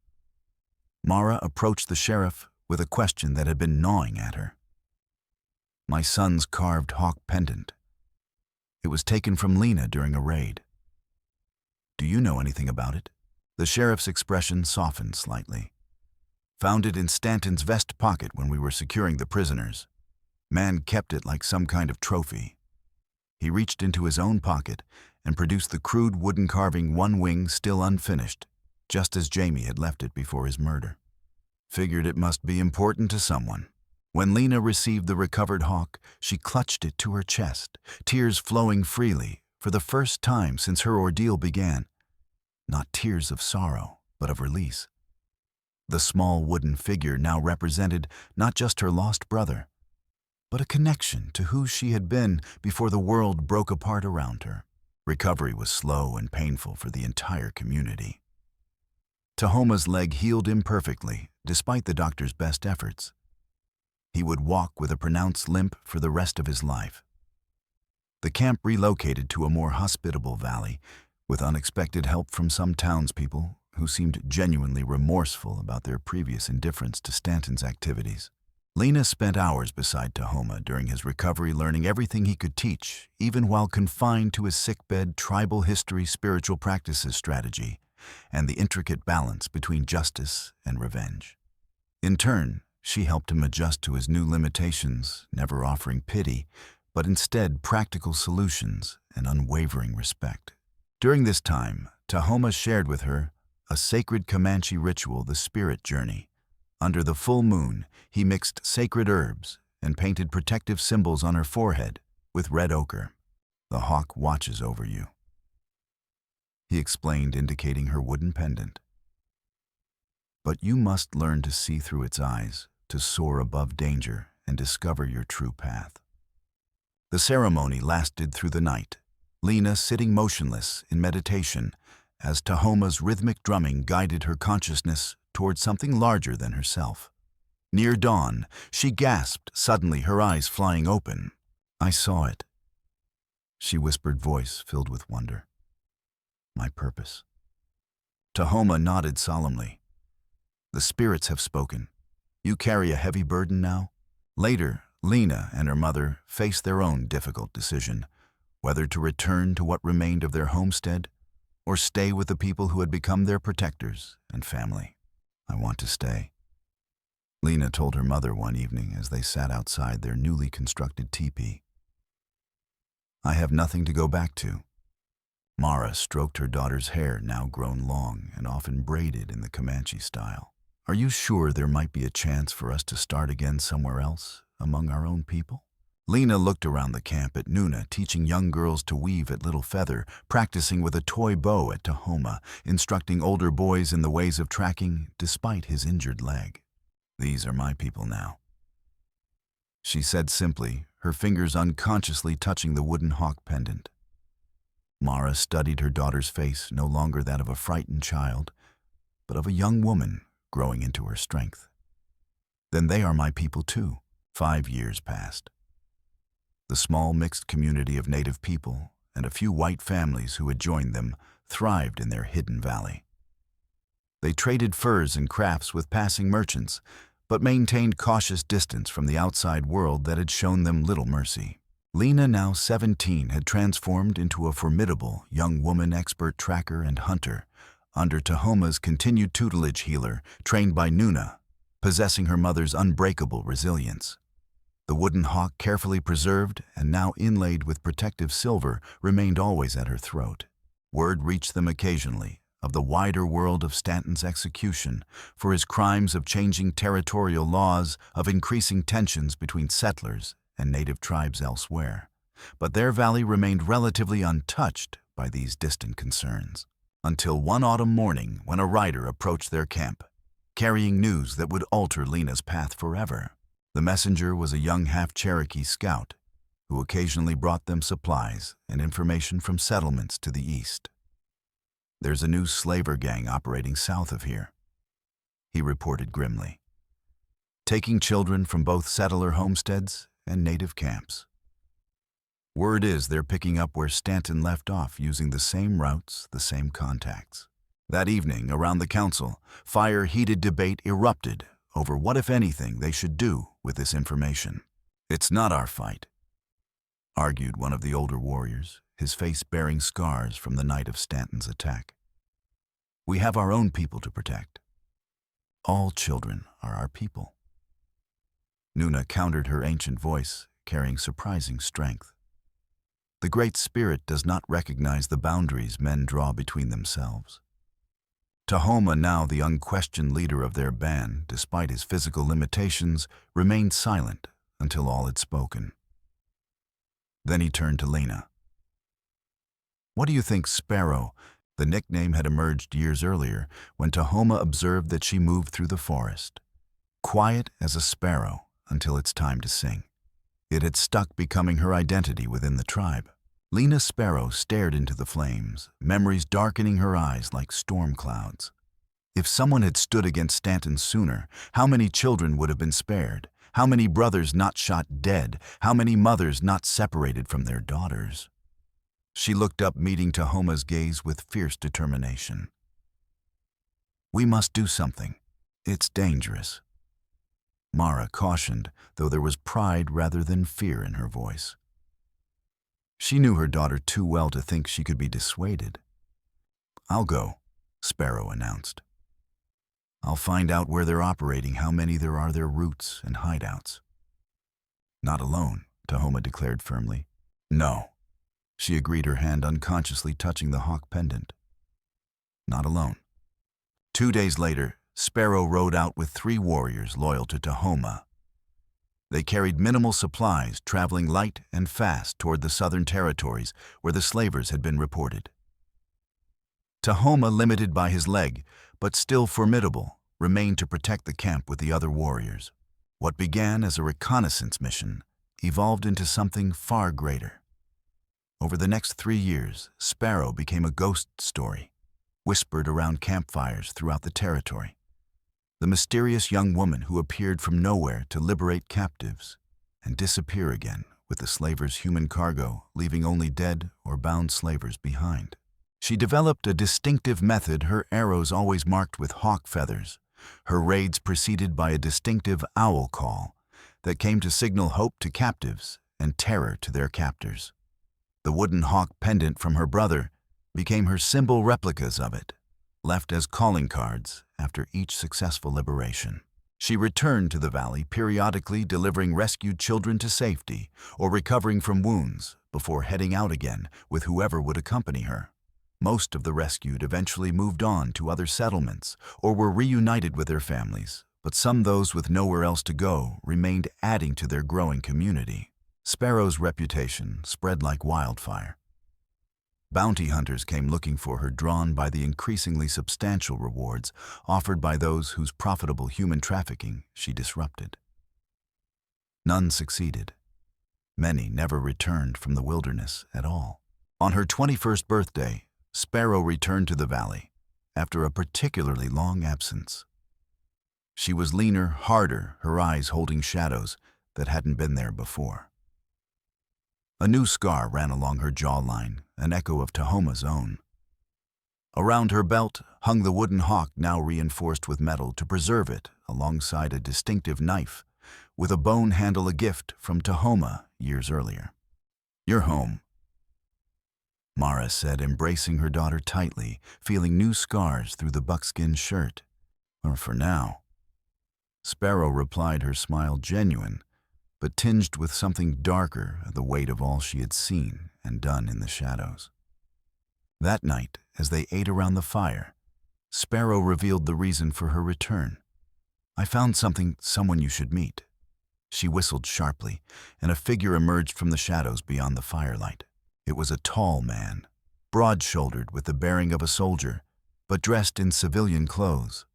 Mara approached the sheriff with a question that had been gnawing at her. My son's carved hawk pendant. It was taken from Lena during a raid. Do you know anything about it? The sheriff's expression softened slightly. Found it in Stanton's vest pocket when we were securing the prisoners. Man kept it like some kind of trophy. He reached into his own pocket and produced the crude wooden carving, one wing still unfinished, just as Jamie had left it before his murder. Figured it must be important to someone. When Lena received the recovered hawk, she clutched it to her chest, tears flowing freely for the first time since her ordeal began. Not tears of sorrow, but of release. The small wooden figure now represented not just her lost brother, but a connection to who she had been before the world broke apart around her. Recovery was slow and painful for the entire community. Tahoma's leg healed imperfectly, despite the doctor's best efforts. He would walk with a pronounced limp for the rest of his life. The camp relocated to a more hospitable valley, with unexpected help from some townspeople who seemed genuinely remorseful about their previous indifference to Stanton's activities. Lena spent hours beside Tahoma during his recovery, learning everything he could teach, even while confined to his sickbed. Tribal history, spiritual practices, strategy, and the intricate balance between justice and revenge. In turn, she helped him adjust to his new limitations, never offering pity, but instead practical solutions and unwavering respect. During this time, Tahoma shared with her a sacred Comanche ritual, the spirit journey. Under the full moon, he mixed sacred herbs and painted protective symbols on her forehead with red ochre. "The hawk watches over you," he explained, indicating her wooden pendant. "But you must learn to see through its eyes, to soar above danger and discover your true path." The ceremony lasted through the night, Lena sitting motionless in meditation as Tahoma's rhythmic drumming guided her consciousness toward something larger than herself. Near dawn, she gasped, suddenly her eyes flying open. "I saw it," she whispered, voice filled with wonder. "My purpose." Tahoma nodded solemnly. "The spirits have spoken. You carry a heavy burden now." Later, Lena and her mother faced their own difficult decision, whether to return to what remained of their homestead or stay with the people who had become their protectors and family. "I want to stay," Lena told her mother one evening as they sat outside their newly constructed teepee. "I have nothing to go back to." Mara stroked her daughter's hair, now grown long and often braided in the Comanche style. "Are you sure there might be a chance for us to start again somewhere else, among our own people?" Lena looked around the camp at Nuna, teaching young girls to weave at Little Feather, practicing with a toy bow at Tahoma, instructing older boys in the ways of tracking despite his injured leg. "These are my people now," she said simply, her fingers unconsciously touching the wooden hawk pendant. Mara studied her daughter's face, no longer that of a frightened child, but of a young woman growing into her strength. "Then they are my people too." 5 years passed. The small mixed community of native people and a few white families who had joined them thrived in their hidden valley. They traded furs and crafts with passing merchants, but maintained cautious distance from the outside world that had shown them little mercy. Lena, now 17, had transformed into a formidable young woman, expert tracker and hunter, under Tahoma's continued tutelage, healer, trained by Nuna, possessing her mother's unbreakable resilience. The wooden hawk, carefully preserved and now inlaid with protective silver, remained always at her throat. Word reached them occasionally of the wider world of Stanton's execution for his crimes of changing territorial laws, of increasing tensions between settlers and native tribes elsewhere. But their valley remained relatively untouched by these distant concerns, until one autumn morning when a rider approached their camp, carrying news that would alter Lena's path forever. The messenger was a young half-Cherokee scout who occasionally brought them supplies and information from settlements to the east. "There's a new slaver gang operating south of here," he reported grimly, taking children from both settler homesteads and native camps. "Word is they're picking up where Stanton left off, using the same routes, the same contacts." That evening, around the council, fire-heated debate erupted over what, if anything, they should do with this information. "It's not our fight," argued one of the older warriors, his face bearing scars from the night of Stanton's attack. "We have our own people to protect. All children are our people." Nuna countered, her ancient voice carrying surprising strength. "The Great Spirit does not recognize the boundaries men draw between themselves." Tahoma, now the unquestioned leader of their band, despite his physical limitations, remained silent until all had spoken. Then he turned to Lena. "What do you think, Sparrow?" The nickname had emerged years earlier when Tahoma observed that she moved through the forest, quiet as a sparrow until it's time to sing. It had stuck, becoming her identity within the tribe. Lena Sparrow stared into the flames, memories darkening her eyes like storm clouds. If someone had stood against Stanton sooner, how many children would have been spared? How many brothers not shot dead? How many mothers not separated from their daughters? She looked up, meeting Tahoma's gaze with fierce determination. "We must do something. It's dangerous." Mara cautioned, though there was pride rather than fear in her voice. She knew her daughter too well to think she could be dissuaded. "I'll go," Sparrow announced. "I'll find out where they're operating, how many there are, their routes and hideouts." "Not alone," Tahoma declared firmly. "No," she agreed, her hand unconsciously touching the hawk pendant. "Not alone." 2 days later, Sparrow rode out with 3 warriors loyal to Tahoma. They carried minimal supplies, traveling light and fast toward the southern territories where the slavers had been reported. Tahoma, limited by his leg, but still formidable, remained to protect the camp with the other warriors. What began as a reconnaissance mission evolved into something far greater. Over the next 3 years, Sparrow became a ghost story, whispered around campfires throughout the territory. The mysterious young woman who appeared from nowhere to liberate captives and disappear again with the slavers' human cargo, leaving only dead or bound slavers behind. She developed a distinctive method, her arrows always marked with hawk feathers, her raids preceded by a distinctive owl call that came to signal hope to captives and terror to their captors. The wooden hawk pendant from her brother became her symbol, replicas of it, left as calling cards after each successful liberation. She returned to the valley, periodically delivering rescued children to safety or recovering from wounds before heading out again with whoever would accompany her. Most of the rescued eventually moved on to other settlements or were reunited with their families, but some, those with nowhere else to go, remained, adding to their growing community. Sparrow's reputation spread like wildfire. Bounty hunters came looking for her, drawn by the increasingly substantial rewards offered by those whose profitable human trafficking she disrupted. None succeeded. Many never returned from the wilderness at all. On her 21st birthday, Sparrow returned to the valley after a particularly long absence. She was leaner, harder, her eyes holding shadows that hadn't been there before. A new scar ran along her jawline, an echo of Tahoma's own. Around her belt hung the wooden hawk, now reinforced with metal to preserve it, alongside a distinctive knife, with a bone handle, a gift from Tahoma years earlier. "You're home," Mara said, embracing her daughter tightly, feeling new scars through the buckskin shirt. "Or for now." Sparrow replied, her smile genuine, but tinged with something darker, the weight of all she had seen and done in the shadows. That night, as they ate around the fire, Sparrow revealed the reason for her return. "I found something, someone you should meet." She whistled sharply, and a figure emerged from the shadows beyond the firelight. It was a tall man, broad-shouldered with the bearing of a soldier, but dressed in civilian clothes.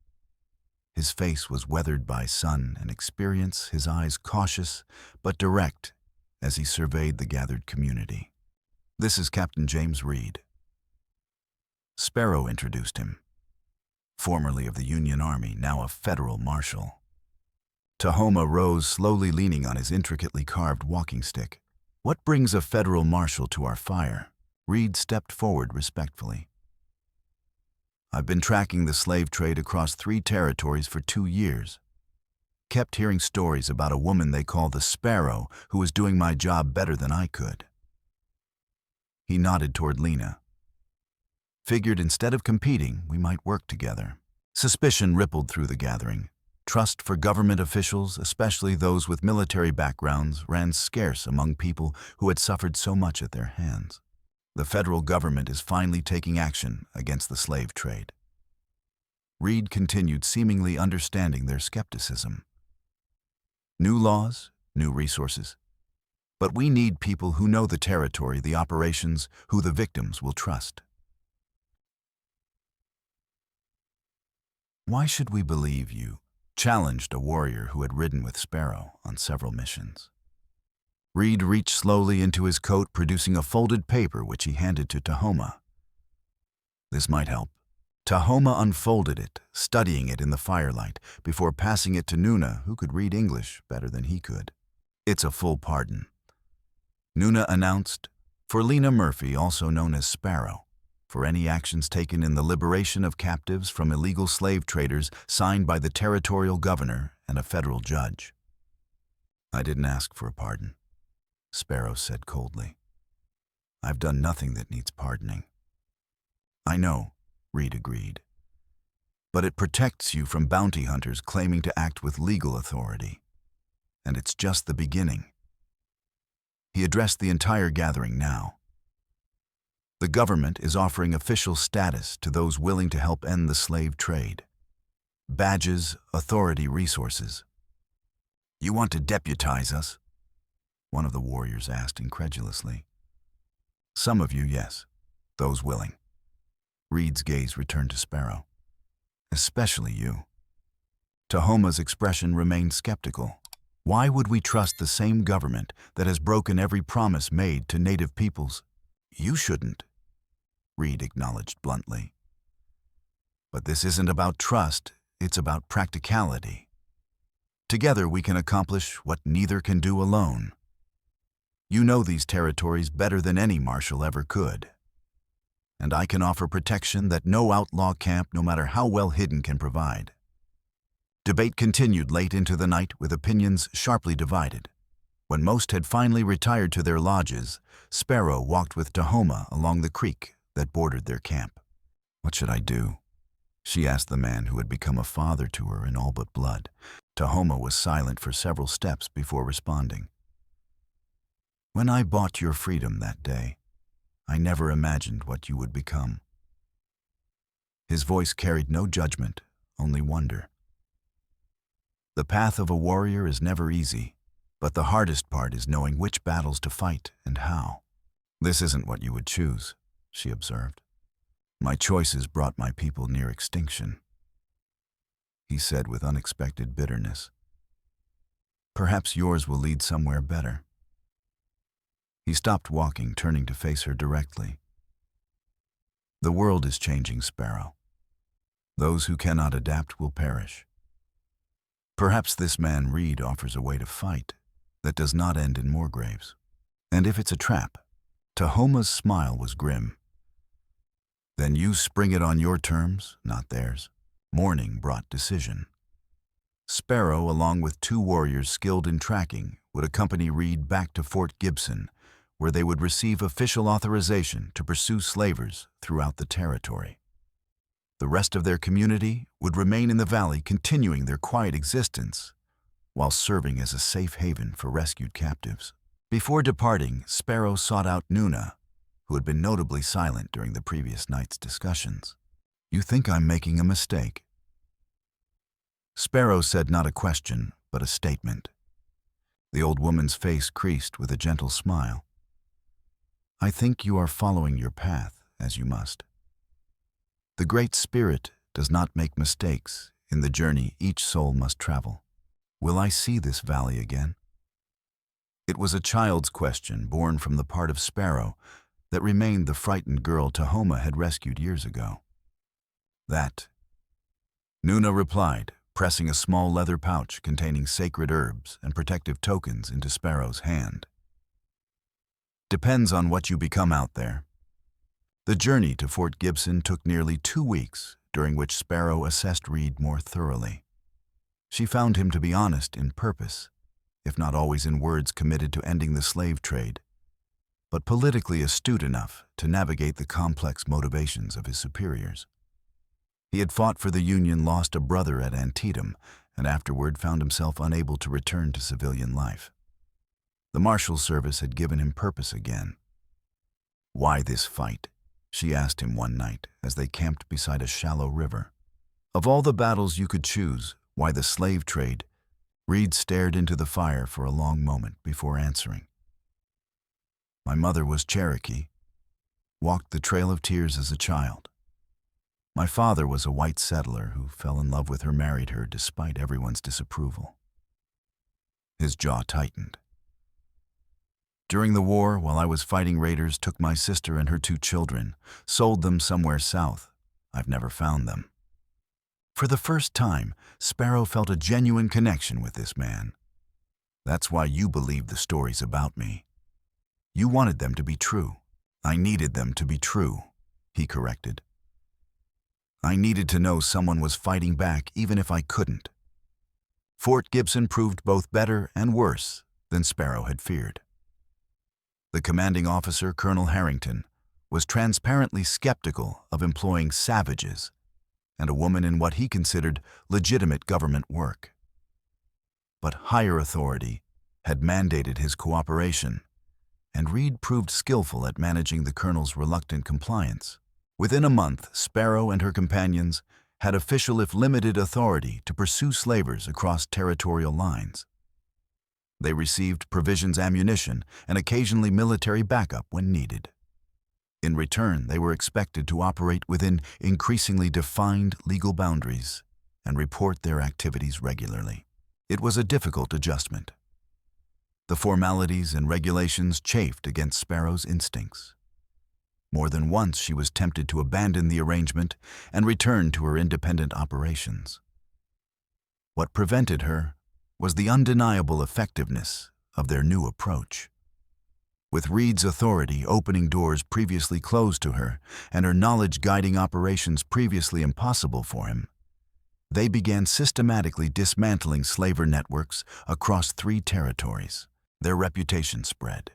His face was weathered by sun and experience, his eyes cautious but direct as he surveyed the gathered community. "This is Captain James Reed." Sparrow introduced him. Formerly of the Union Army, now a federal marshal. Tahoma rose, slowly leaning on his intricately carved walking stick. "What brings a federal marshal to our fire?" Reed stepped forward respectfully. "I've been tracking the slave trade across 3 territories for 2 years. Kept hearing stories about a woman they call the Sparrow who was doing my job better than I could." He nodded toward Lena. "Figured instead of competing, we might work together." Suspicion rippled through the gathering. Trust for government officials, especially those with military backgrounds, ran scarce among people who had suffered so much at their hands. The federal government is finally taking action against the slave trade. Reed continued, seemingly understanding their skepticism. "New laws, new resources. But we need people who know the territory, the operations, who the victims will trust." "Why should we believe you?" challenged a warrior who had ridden with Sparrow on several missions. Reed reached slowly into his coat, producing a folded paper which he handed to Tahoma. "This might help." Tahoma unfolded it, studying it in the firelight, before passing it to Nuna, who could read English better than he could. "It's a full pardon," Nuna announced, "for Lena Murphy, also known as Sparrow, for any actions taken in the liberation of captives from illegal slave traders, signed by the territorial governor and a federal judge. I didn't ask for a pardon, Sparrow said coldly. I've done nothing that needs pardoning. I know, Reed agreed. But it protects you from bounty hunters claiming to act with legal authority. And it's just the beginning. He addressed the entire gathering now. The government is offering official status to those willing to help end the slave trade. Badges, authority, resources. You want to deputize us? One of the warriors asked incredulously. Some of you, yes. Those willing. Reed's gaze returned to Sparrow. Especially you. Tahoma's expression remained skeptical. Why would we trust the same government that has broken every promise made to native peoples? You shouldn't, Reed acknowledged bluntly. But this isn't about trust, it's about practicality. Together we can accomplish what neither can do alone. You know these territories better than any marshal ever could. And I can offer protection that no outlaw camp, no matter how well hidden, can provide. Debate continued late into the night with opinions sharply divided. When most had finally retired to their lodges, Sparrow walked with Tahoma along the creek that bordered their camp. What should I do? She asked the man who had become a father to her in all but blood. Tahoma was silent for several steps before responding. When I bought your freedom that day, I never imagined what you would become. His voice carried no judgment, only wonder. The path of a warrior is never easy, but the hardest part is knowing which battles to fight and how. This isn't what you would choose, she observed. My choices brought my people near extinction, he said with unexpected bitterness. Perhaps yours will lead somewhere better. He stopped walking, turning to face her directly. The world is changing, Sparrow. Those who cannot adapt will perish. Perhaps this man Reed offers a way to fight that does not end in more graves. And if it's a trap, Tahoma's smile was grim. Then you spring it on your terms, not theirs. Morning brought decision. Sparrow, along with 2 warriors skilled in tracking, would accompany Reed back to Fort Gibson, where they would receive official authorization to pursue slavers throughout the territory. The rest of their community would remain in the valley, continuing their quiet existence while serving as a safe haven for rescued captives. Before departing, Sparrow sought out Nuna, who had been notably silent during the previous night's discussions. You think I'm making a mistake? Sparrow said not a question, but a statement. The old woman's face creased with a gentle smile. I think you are following your path, as you must. The Great Spirit does not make mistakes in the journey each soul must travel. Will I see this valley again? It was a child's question born from the part of Sparrow that remained the frightened girl Tahoma had rescued years ago. That, Nuna replied, pressing a small leather pouch containing sacred herbs and protective tokens into Sparrow's hand. Depends on what you become out there. The journey to Fort Gibson took nearly 2 weeks, during which Sparrow assessed Reed more thoroughly. She found him to be honest in purpose, if not always in words committed to ending the slave trade, but politically astute enough to navigate the complex motivations of his superiors. He had fought for the Union, lost a brother at Antietam, and afterward found himself unable to return to civilian life. The Marshal Service had given him purpose again. Why this fight? She asked him one night as they camped beside a shallow river. Of all the battles you could choose, why the slave trade? Reed stared into the fire for a long moment before answering. My mother was Cherokee, walked the Trail of Tears as a child. My father was a white settler who fell in love with her, married her despite everyone's disapproval. His jaw tightened. During the war, while I was fighting raiders, took my sister and her 2 children, sold them somewhere south. I've never found them. For the first time, Sparrow felt a genuine connection with this man. That's why you believed the stories about me. You wanted them to be true. I needed them to be true, he corrected. I needed to know someone was fighting back even if I couldn't. Fort Gibson proved both better and worse than Sparrow had feared. The commanding officer, Colonel Harrington, was transparently skeptical of employing savages and a woman in what he considered legitimate government work. But higher authority had mandated his cooperation, and Reed proved skillful at managing the colonel's reluctant compliance. Within a month, Sparrow and her companions had official if limited authority to pursue slavers across territorial lines. They received provisions, ammunition, and occasionally military backup when needed. In return, they were expected to operate within increasingly defined legal boundaries and report their activities regularly. It was a difficult adjustment. The formalities and regulations chafed against Sparrow's instincts. More than once she was tempted to abandon the arrangement and return to her independent operations. What prevented her was the undeniable effectiveness of their new approach. With Reed's authority opening doors previously closed to her and her knowledge guiding operations previously impossible for him, they began systematically dismantling slaver networks across 3 territories. Their reputation spread.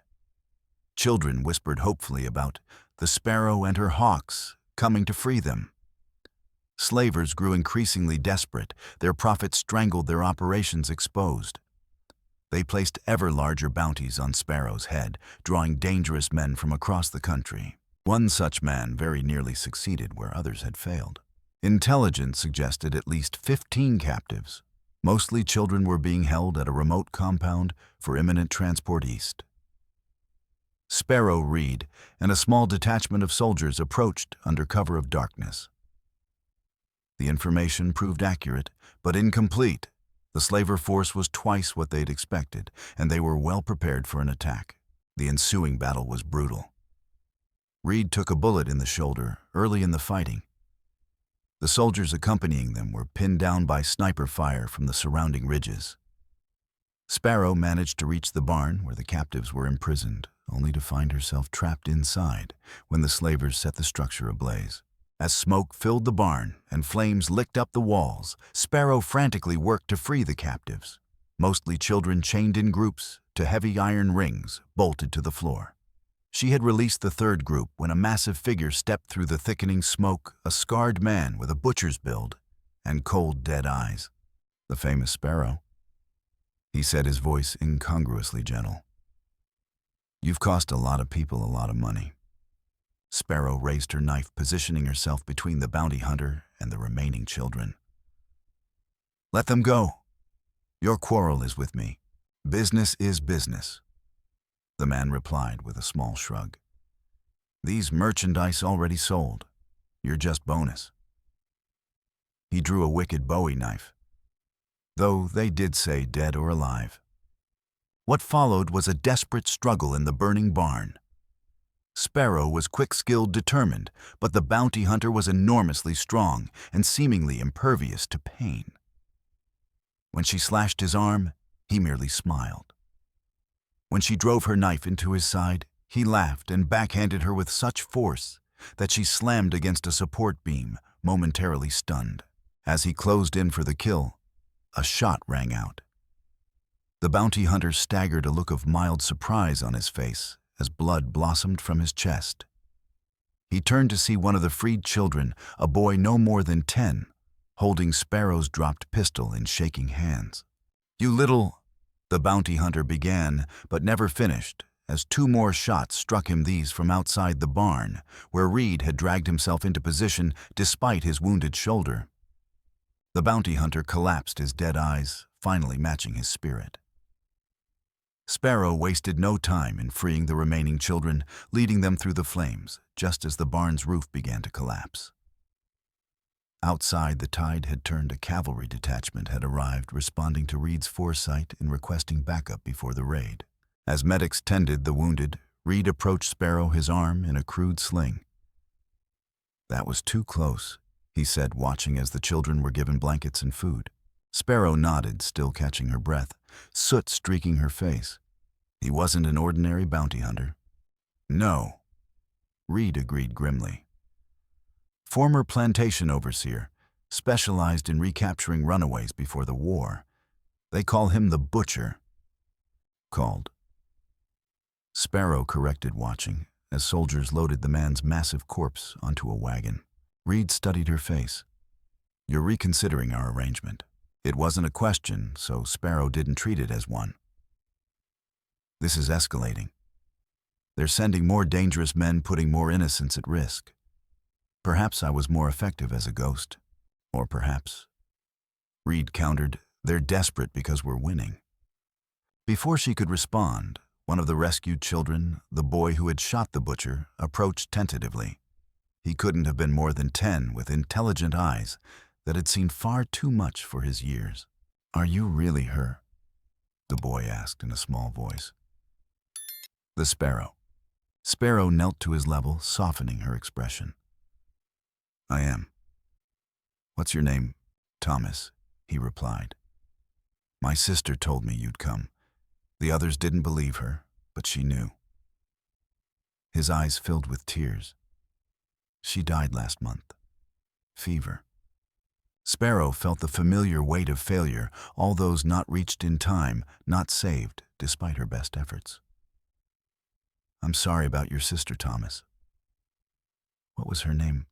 Children whispered hopefully about the Sparrow and her hawks coming to free them. Slavers grew increasingly desperate, their profits strangled, their operations exposed. They placed ever larger bounties on Sparrow's head, drawing dangerous men from across the country. One such man very nearly succeeded where others had failed. Intelligence suggested at least 15 captives. Mostly children were being held at a remote compound for imminent transport east. Sparrow, Reed, and a small detachment of soldiers approached under cover of darkness. The information proved accurate, but incomplete. The slaver force was twice what they'd expected, and they were well prepared for an attack. The ensuing battle was brutal. Reed took a bullet in the shoulder early in the fighting. The soldiers accompanying them were pinned down by sniper fire from the surrounding ridges. Sparrow managed to reach the barn where the captives were imprisoned, only to find herself trapped inside when the slavers set the structure ablaze. As smoke filled the barn and flames licked up the walls, Sparrow frantically worked to free the captives, mostly children chained in groups to heavy iron rings bolted to the floor. She had released the 3rd group when a massive figure stepped through the thickening smoke, a scarred man with a butcher's build and cold, dead eyes. "The famous Sparrow," he said, his voice incongruously gentle. "You've cost a lot of people a lot of money." Sparrow raised her knife, positioning herself between the bounty hunter and the remaining children. "Let them go. Your quarrel is with me. Business is business," the man replied with a small shrug. "These merchandise already sold. You're just bonus." He drew a wicked Bowie knife, though they did say dead or alive. What followed was a desperate struggle in the burning barn. Sparrow was quick-skilled, determined, but the bounty hunter was enormously strong and seemingly impervious to pain. When she slashed his arm, he merely smiled. When she drove her knife into his side, he laughed and backhanded her with such force that she slammed against a support beam, momentarily stunned. As he closed in for the kill, a shot rang out. The bounty hunter staggered, a look of mild surprise on his face as blood blossomed from his chest. He turned to see one of the freed children, a boy no more than 10, holding Sparrow's dropped pistol in shaking hands. "You little—" the bounty hunter began, but never finished, as 2 more shots struck him, these from outside the barn, where Reed had dragged himself into position despite his wounded shoulder. The bounty hunter collapsed, his dead eyes finally matching his spirit. Sparrow wasted no time in freeing the remaining children, leading them through the flames, just as the barn's roof began to collapse. Outside, the tide had turned. A cavalry detachment had arrived, responding to Reed's foresight in requesting backup before the raid. As medics tended the wounded, Reed approached Sparrow, his arm in a crude sling. "That was too close," he said, watching as the children were given blankets and food. Sparrow nodded, still catching her breath, soot streaking her face. He wasn't an ordinary bounty hunter. "No," Reed agreed grimly. Former plantation overseer, specialized in recapturing runaways before the war, They call him the Butcher. Called. Sparrow corrected, watching as soldiers loaded the man's massive corpse onto a wagon. Reed studied her face. You're reconsidering our arrangement. It wasn't a question, so Sparrow didn't treat it as one. This is escalating. They're sending more dangerous men, putting more innocents at risk. Perhaps I was more effective as a ghost. Or perhaps, Reed countered, they're desperate because we're winning. Before she could respond, one of the rescued children, the boy who had shot the Butcher, approached tentatively. He couldn't have been more than 10, with intelligent eyes that had seen far too much for his years. Are you really her? The boy asked in a small voice. The Sparrow. Sparrow knelt to his level, softening her expression. I am. What's your name? Thomas, he replied. My sister told me you'd come. The others didn't believe her, but she knew. His eyes filled with tears. She died last month. Fever. Sparrow felt the familiar weight of failure, all those not reached in time, not saved, despite her best efforts. I'm sorry about your sister, Thomas. What was her name?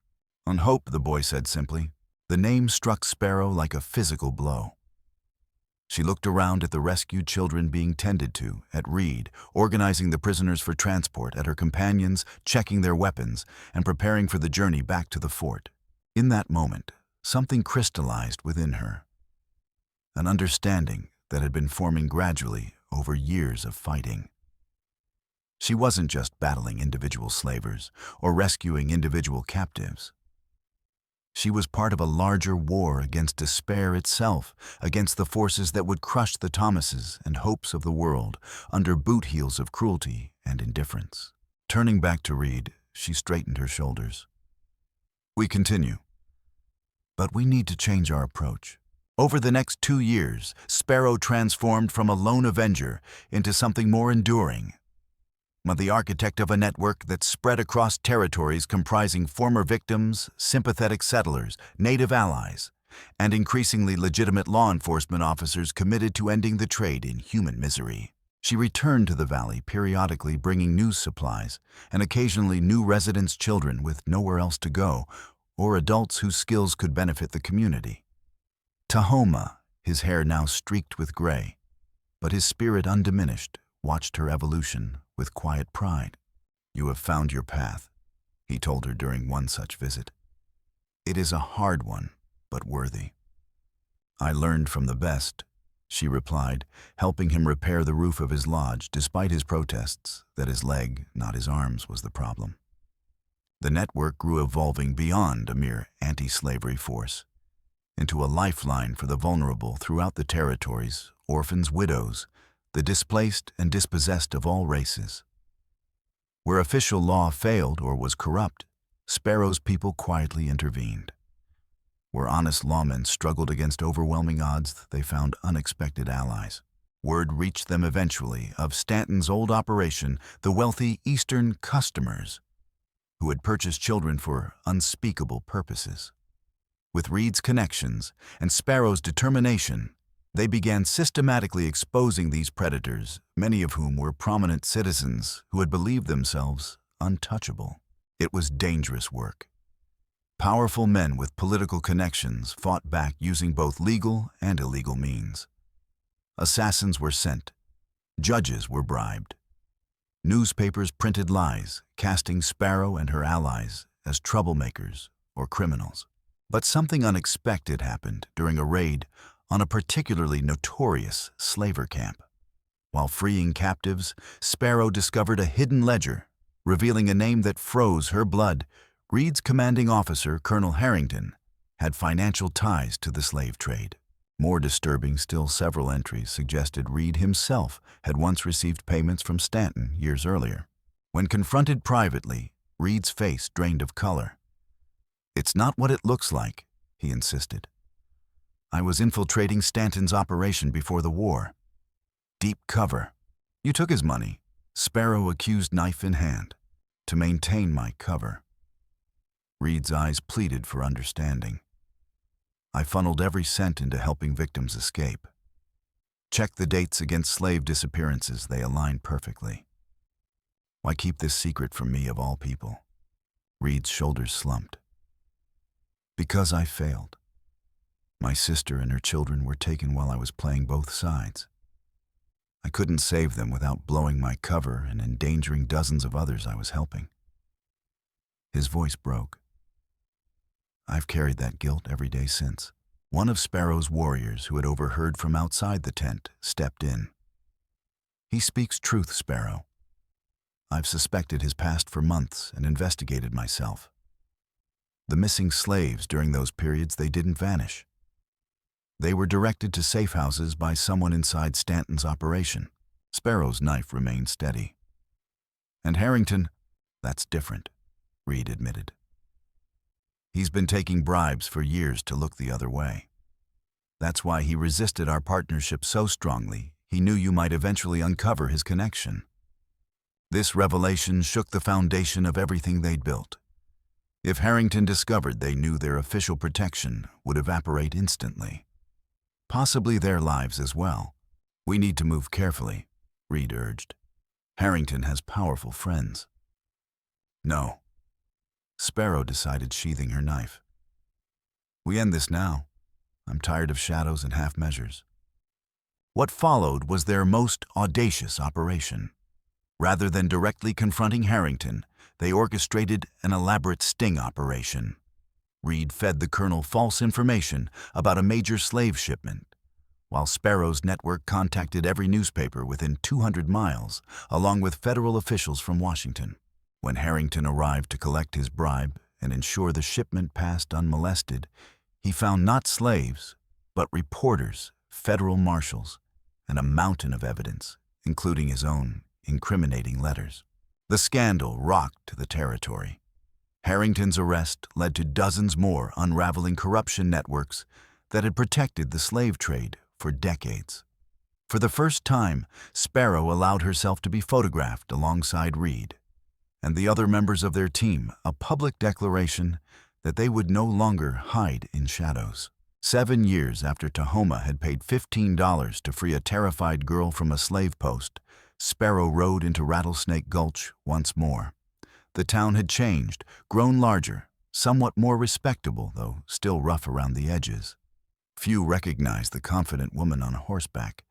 On Hope, the boy said simply. The name struck Sparrow like a physical blow. She looked around at the rescued children being tended to, at Reed, organizing the prisoners for transport, at her companions, checking their weapons, and preparing for the journey back to the fort. In that moment, something crystallized within her. An understanding that had been forming gradually over years of fighting. She wasn't just battling individual slavers or rescuing individual captives. She was part of a larger war against despair itself, against the forces that would crush the Thomases and Hopes of the world under boot heels of cruelty and indifference. Turning back to Reed, she straightened her shoulders. We continue. But we need to change our approach. Over the next 2 years, Sparrow transformed from a lone avenger into something more enduring. The architect of a network that spread across territories comprising former victims, sympathetic settlers, native allies, and increasingly legitimate law enforcement officers committed to ending the trade in human misery. She returned to the valley periodically, bringing news supplies, and occasionally new residents' children with nowhere else to go, or adults whose skills could benefit the community. Tahoma, his hair now streaked with gray, but his spirit undiminished, watched her evolution with quiet pride. You have found your path, he told her during one such visit. It is a hard one, but worthy. I learned from the best, she replied, helping him repair the roof of his lodge despite his protests that his leg, not his arms, was the problem. The network grew, evolving beyond a mere anti-slavery force into a lifeline for the vulnerable throughout the territories, orphans, widows, the displaced and dispossessed of all races. Where official law failed or was corrupt, Sparrow's people quietly intervened. Where honest lawmen struggled against overwhelming odds, they found unexpected allies. Word reached them eventually of Stanton's old operation, the wealthy Eastern customers, who had purchased children for unspeakable purposes. With Reed's connections and Sparrow's determination, they began systematically exposing these predators, many of whom were prominent citizens who had believed themselves untouchable. It was dangerous work. Powerful men with political connections fought back using both legal and illegal means. Assassins were sent. Judges were bribed. Newspapers printed lies, casting Sparrow and her allies as troublemakers or criminals. But something unexpected happened during a raid on a particularly notorious slaver camp. While freeing captives, Sparrow discovered a hidden ledger, revealing a name that froze her blood. Reed's commanding officer, Colonel Harrington, had financial ties to the slave trade. More disturbing still, several entries suggested Reed himself had once received payments from Stanton years earlier. When confronted privately, Reed's face drained of color. It's not what it looks like, he insisted. I was infiltrating Stanton's operation before the war. Deep cover. You took his money, Sparrow accused, knife in hand, to maintain my cover. Reed's eyes pleaded for understanding. I funneled every cent into helping victims escape. Check the dates against slave disappearances. They align perfectly. Why keep this secret from me of all people? Reed's shoulders slumped. Because I failed. My sister and her children were taken while I was playing both sides. I couldn't save them without blowing my cover and endangering dozens of others I was helping. His voice broke. I've carried that guilt every day since. One of Sparrow's warriors, who had overheard from outside the tent, stepped in. He speaks truth, Sparrow. I've suspected his past for months and investigated myself. The missing slaves during those periods, they didn't vanish. They were directed to safe houses by someone inside Stanton's operation. Sparrow's knife remained steady. And Harrington, that's different, Reed admitted. He's been taking bribes for years to look the other way. That's why he resisted our partnership so strongly. He knew you might eventually uncover his connection. This revelation shook the foundation of everything they'd built. If Harrington discovered, they knew their official protection would evaporate instantly. Possibly their lives as well. We need to move carefully, Reed urged. Harrington has powerful friends. No. Sparrow decided, sheathing her knife. We end this now. I'm tired of shadows and half measures. What followed was their most audacious operation. Rather than directly confronting Harrington, they orchestrated an elaborate sting operation. Reed fed the colonel false information about a major slave shipment, while Sparrow's network contacted every newspaper within 200 miles, along with federal officials from Washington. When Harrington arrived to collect his bribe and ensure the shipment passed unmolested, he found not slaves, but reporters, federal marshals, and a mountain of evidence, including his own incriminating letters. The scandal rocked the territory. Harrington's arrest led to dozens more unraveling corruption networks that had protected the slave trade for decades. For the first time, Sparrow allowed herself to be photographed alongside Reed and the other members of their team, a public declaration that they would no longer hide in shadows. 7 years after Tahoma had paid $15 to free a terrified girl from a slave post, Sparrow rode into Rattlesnake Gulch once more. The town had changed, grown larger, somewhat more respectable, though still rough around the edges. Few recognized the confident woman on horseback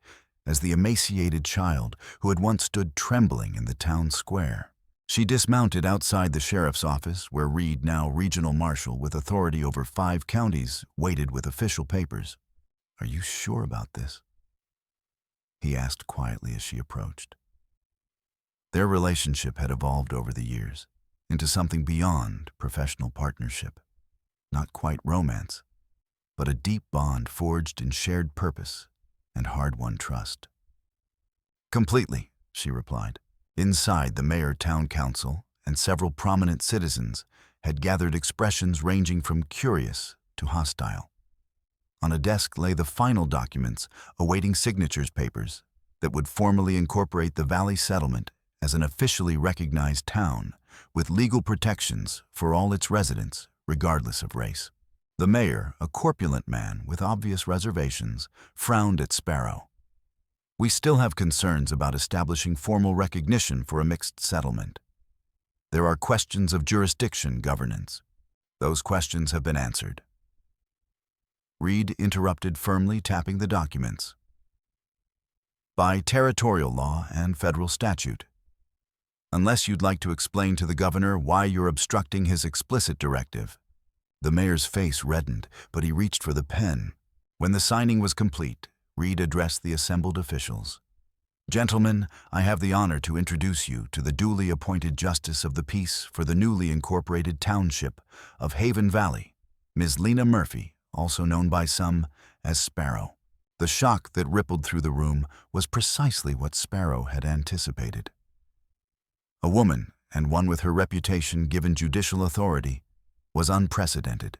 as the emaciated child who had once stood trembling in the town square. She dismounted outside the sheriff's office, where Reed, now regional marshal with authority over 5 counties, waited with official papers. "Are you sure about this?" he asked quietly as she approached. Their relationship had evolved over the years into something beyond professional partnership. Not quite romance, but a deep bond forged in shared purpose and hard-won trust. "Completely," she replied. Inside, the mayor, town council, and several prominent citizens had gathered expressions ranging from curious to hostile. On a desk lay the final documents awaiting signatures papers that would formally incorporate the Valley Settlement as an officially recognized town with legal protections for all its residents, regardless of race. The mayor, a corpulent man with obvious reservations, frowned at Sparrow. "We still have concerns about establishing formal recognition for a mixed settlement. There are questions of jurisdiction governance. Those questions have been answered." Reed interrupted firmly, tapping the documents. "By territorial law and federal statute. Unless you'd like to explain to the governor why you're obstructing his explicit directive." The mayor's face reddened, but he reached for the pen. When the signing was complete, Reed addressed the assembled officials. "Gentlemen, I have the honor to introduce you to the duly appointed Justice of the Peace for the newly incorporated township of Haven Valley, Ms. Lena Murphy, also known by some as Sparrow." The shock that rippled through the room was precisely what Sparrow had anticipated. A woman, and one with her reputation given judicial authority, was unprecedented.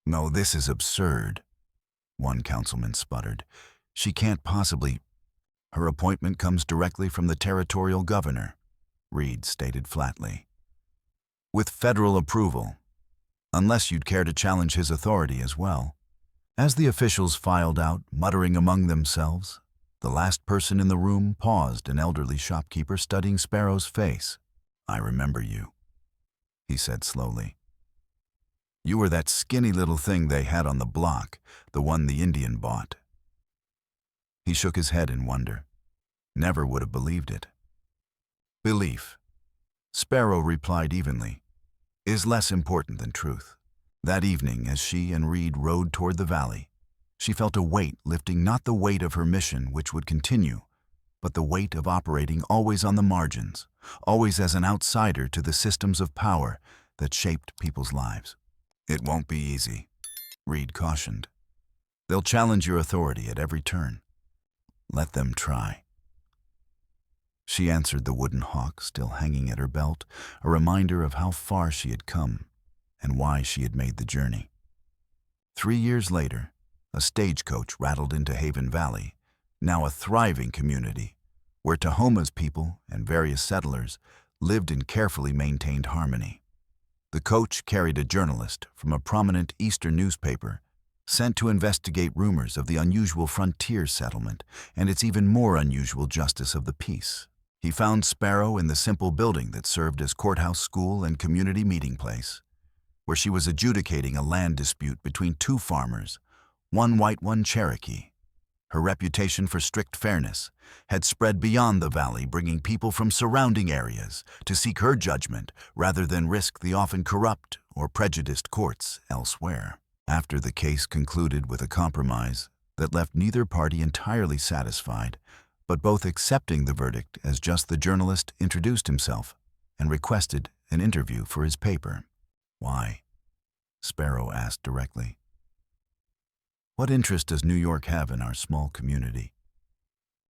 "No, this is absurd," one councilman sputtered. "She can't possibly—" "Her appointment comes directly from the territorial governor," Reed stated flatly. "With federal approval, unless you'd care to challenge his authority as well." As the officials filed out, muttering among themselves, The last person in the room paused, an elderly shopkeeper studying Sparrow's face. "I remember you," he said slowly. "You were that skinny little thing they had on the block, the one the Indian bought." He shook his head in wonder. Never would have believed it. "Belief," Sparrow replied evenly, "is less important than truth." That evening, as she and Reed rode toward the valley, she felt a weight lifting, not the weight of her mission, which would continue, but the weight of operating always on the margins, always as an outsider to the systems of power that shaped people's lives. "It won't be easy," Reed cautioned. "They'll challenge your authority at every turn. Let them try." She answered the wooden hawk still hanging at her belt, a reminder of how far she had come and why she had made the journey. 3 years later, a stagecoach rattled into Haven Valley, now a thriving community, where Tahoma's people and various settlers lived in carefully maintained harmony. The coach carried a journalist from a prominent Eastern newspaper, sent to investigate rumors of the unusual frontier settlement and its even more unusual justice of the peace. He found Sparrow in the simple building that served as courthouse, school, and community meeting place, where she was adjudicating a land dispute between 2 farmers, one white, one Cherokee. Her reputation for strict fairness had spread beyond the valley, bringing people from surrounding areas to seek her judgment rather than risk the often corrupt or prejudiced courts elsewhere. After the case concluded with a compromise that left neither party entirely satisfied, but both accepting the verdict as just, the journalist introduced himself and requested an interview for his paper. "Why?" Sparrow asked directly. "What interest does New York have in our small community?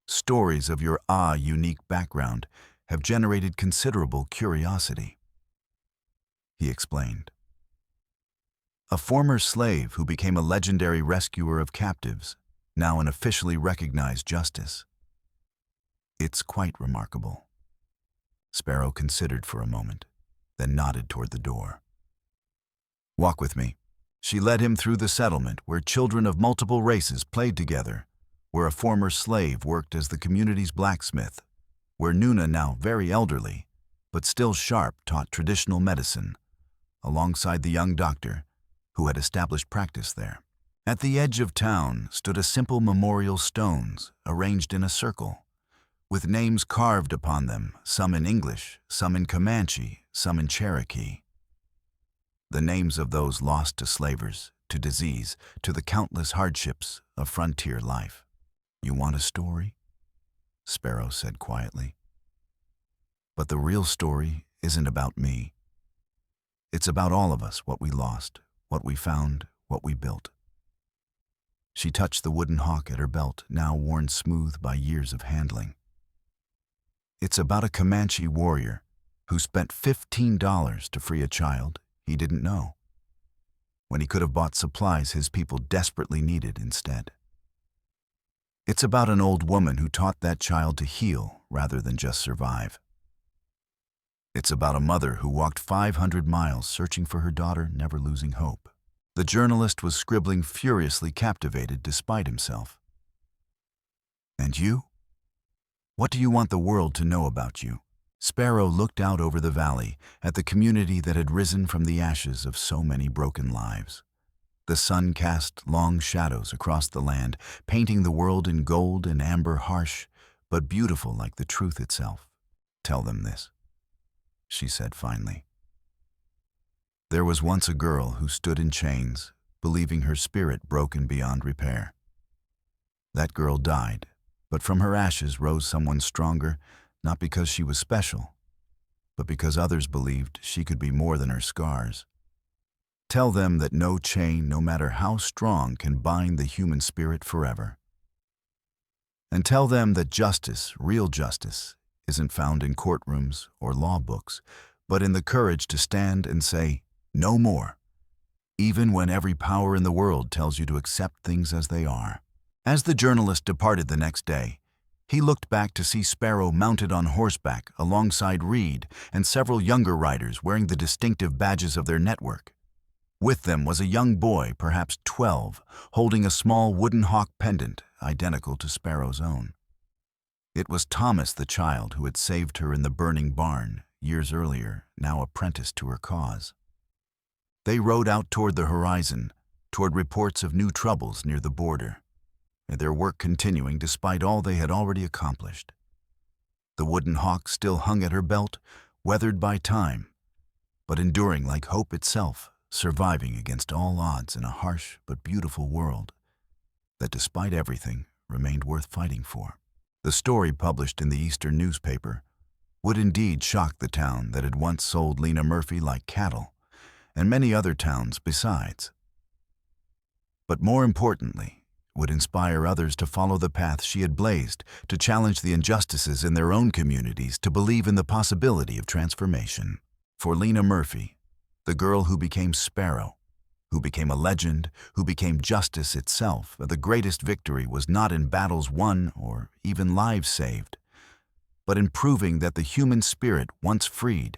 Stories of your unique background have generated considerable curiosity." He explained. "A former slave who became a legendary rescuer of captives, now an officially recognized justice. It's quite remarkable." Sparrow considered for a moment, then nodded toward the door. "Walk with me." She led him through the settlement, where children of multiple races played together, where a former slave worked as the community's blacksmith, where Nuna, now very elderly, but still sharp, taught traditional medicine, alongside the young doctor who had established practice there. At the edge of town stood a simple memorial stones arranged in a circle, with names carved upon them, some in English, some in Comanche, some in Cherokee. The names of those lost to slavers, to disease, to the countless hardships of frontier life. "You want a story?" Sparrow said quietly. "But the real story isn't about me. It's about all of us, what we lost, what we found, what we built." She touched the wooden hawk at her belt, now worn smooth by years of handling. "It's about a Comanche warrior who spent $15 to free a child he didn't know, when he could have bought supplies his people desperately needed instead. It's about an old woman who taught that child to heal rather than just survive. It's about a mother who walked 500 miles searching for her daughter, never losing hope." The journalist was scribbling furiously, captivated despite himself. "And you? What do you want the world to know about you?" Sparrow looked out over the valley at the community that had risen from the ashes of so many broken lives. The sun cast long shadows across the land, painting the world in gold and amber, harsh, but beautiful like the truth itself. "Tell them this," she said finally. "There was once a girl who stood in chains, believing her spirit broken beyond repair. That girl died, but from her ashes rose someone stronger, not because she was special, but because others believed she could be more than her scars. Tell them that no chain, no matter how strong, can bind the human spirit forever. And tell them that justice, real justice, isn't found in courtrooms or law books, but in the courage to stand and say, 'No more,' even when every power in the world tells you to accept things as they are." As the journalist departed the next day, he looked back to see Sparrow mounted on horseback alongside Reed and several younger riders wearing the distinctive badges of their network. With them was a young boy, perhaps 12, holding a small wooden hawk pendant identical to Sparrow's own. It was Thomas, the child who had saved her in the burning barn years earlier, now apprenticed to her cause. They rode out toward the horizon, toward reports of new troubles near the border, and their work continuing despite all they had already accomplished. The wooden hawk still hung at her belt, weathered by time, but enduring like hope itself, surviving against all odds in a harsh but beautiful world that, despite everything, remained worth fighting for. The story published in the Eastern newspaper would indeed shock the town that had once sold Lena Murphy like cattle, and many other towns besides. But more importantly, would inspire others to follow the path she had blazed, to challenge the injustices in their own communities, to believe in the possibility of transformation. For Lena Murphy, the girl who became Sparrow, who became a legend, who became justice itself, the greatest victory was not in battles won or even lives saved, but in proving that the human spirit, once freed,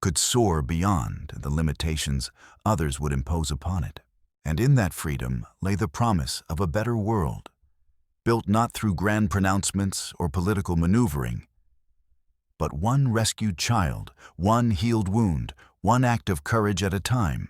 could soar beyond the limitations others would impose upon it. And in that freedom lay the promise of a better world, built not through grand pronouncements or political maneuvering, but one rescued child, one healed wound, one act of courage at a time.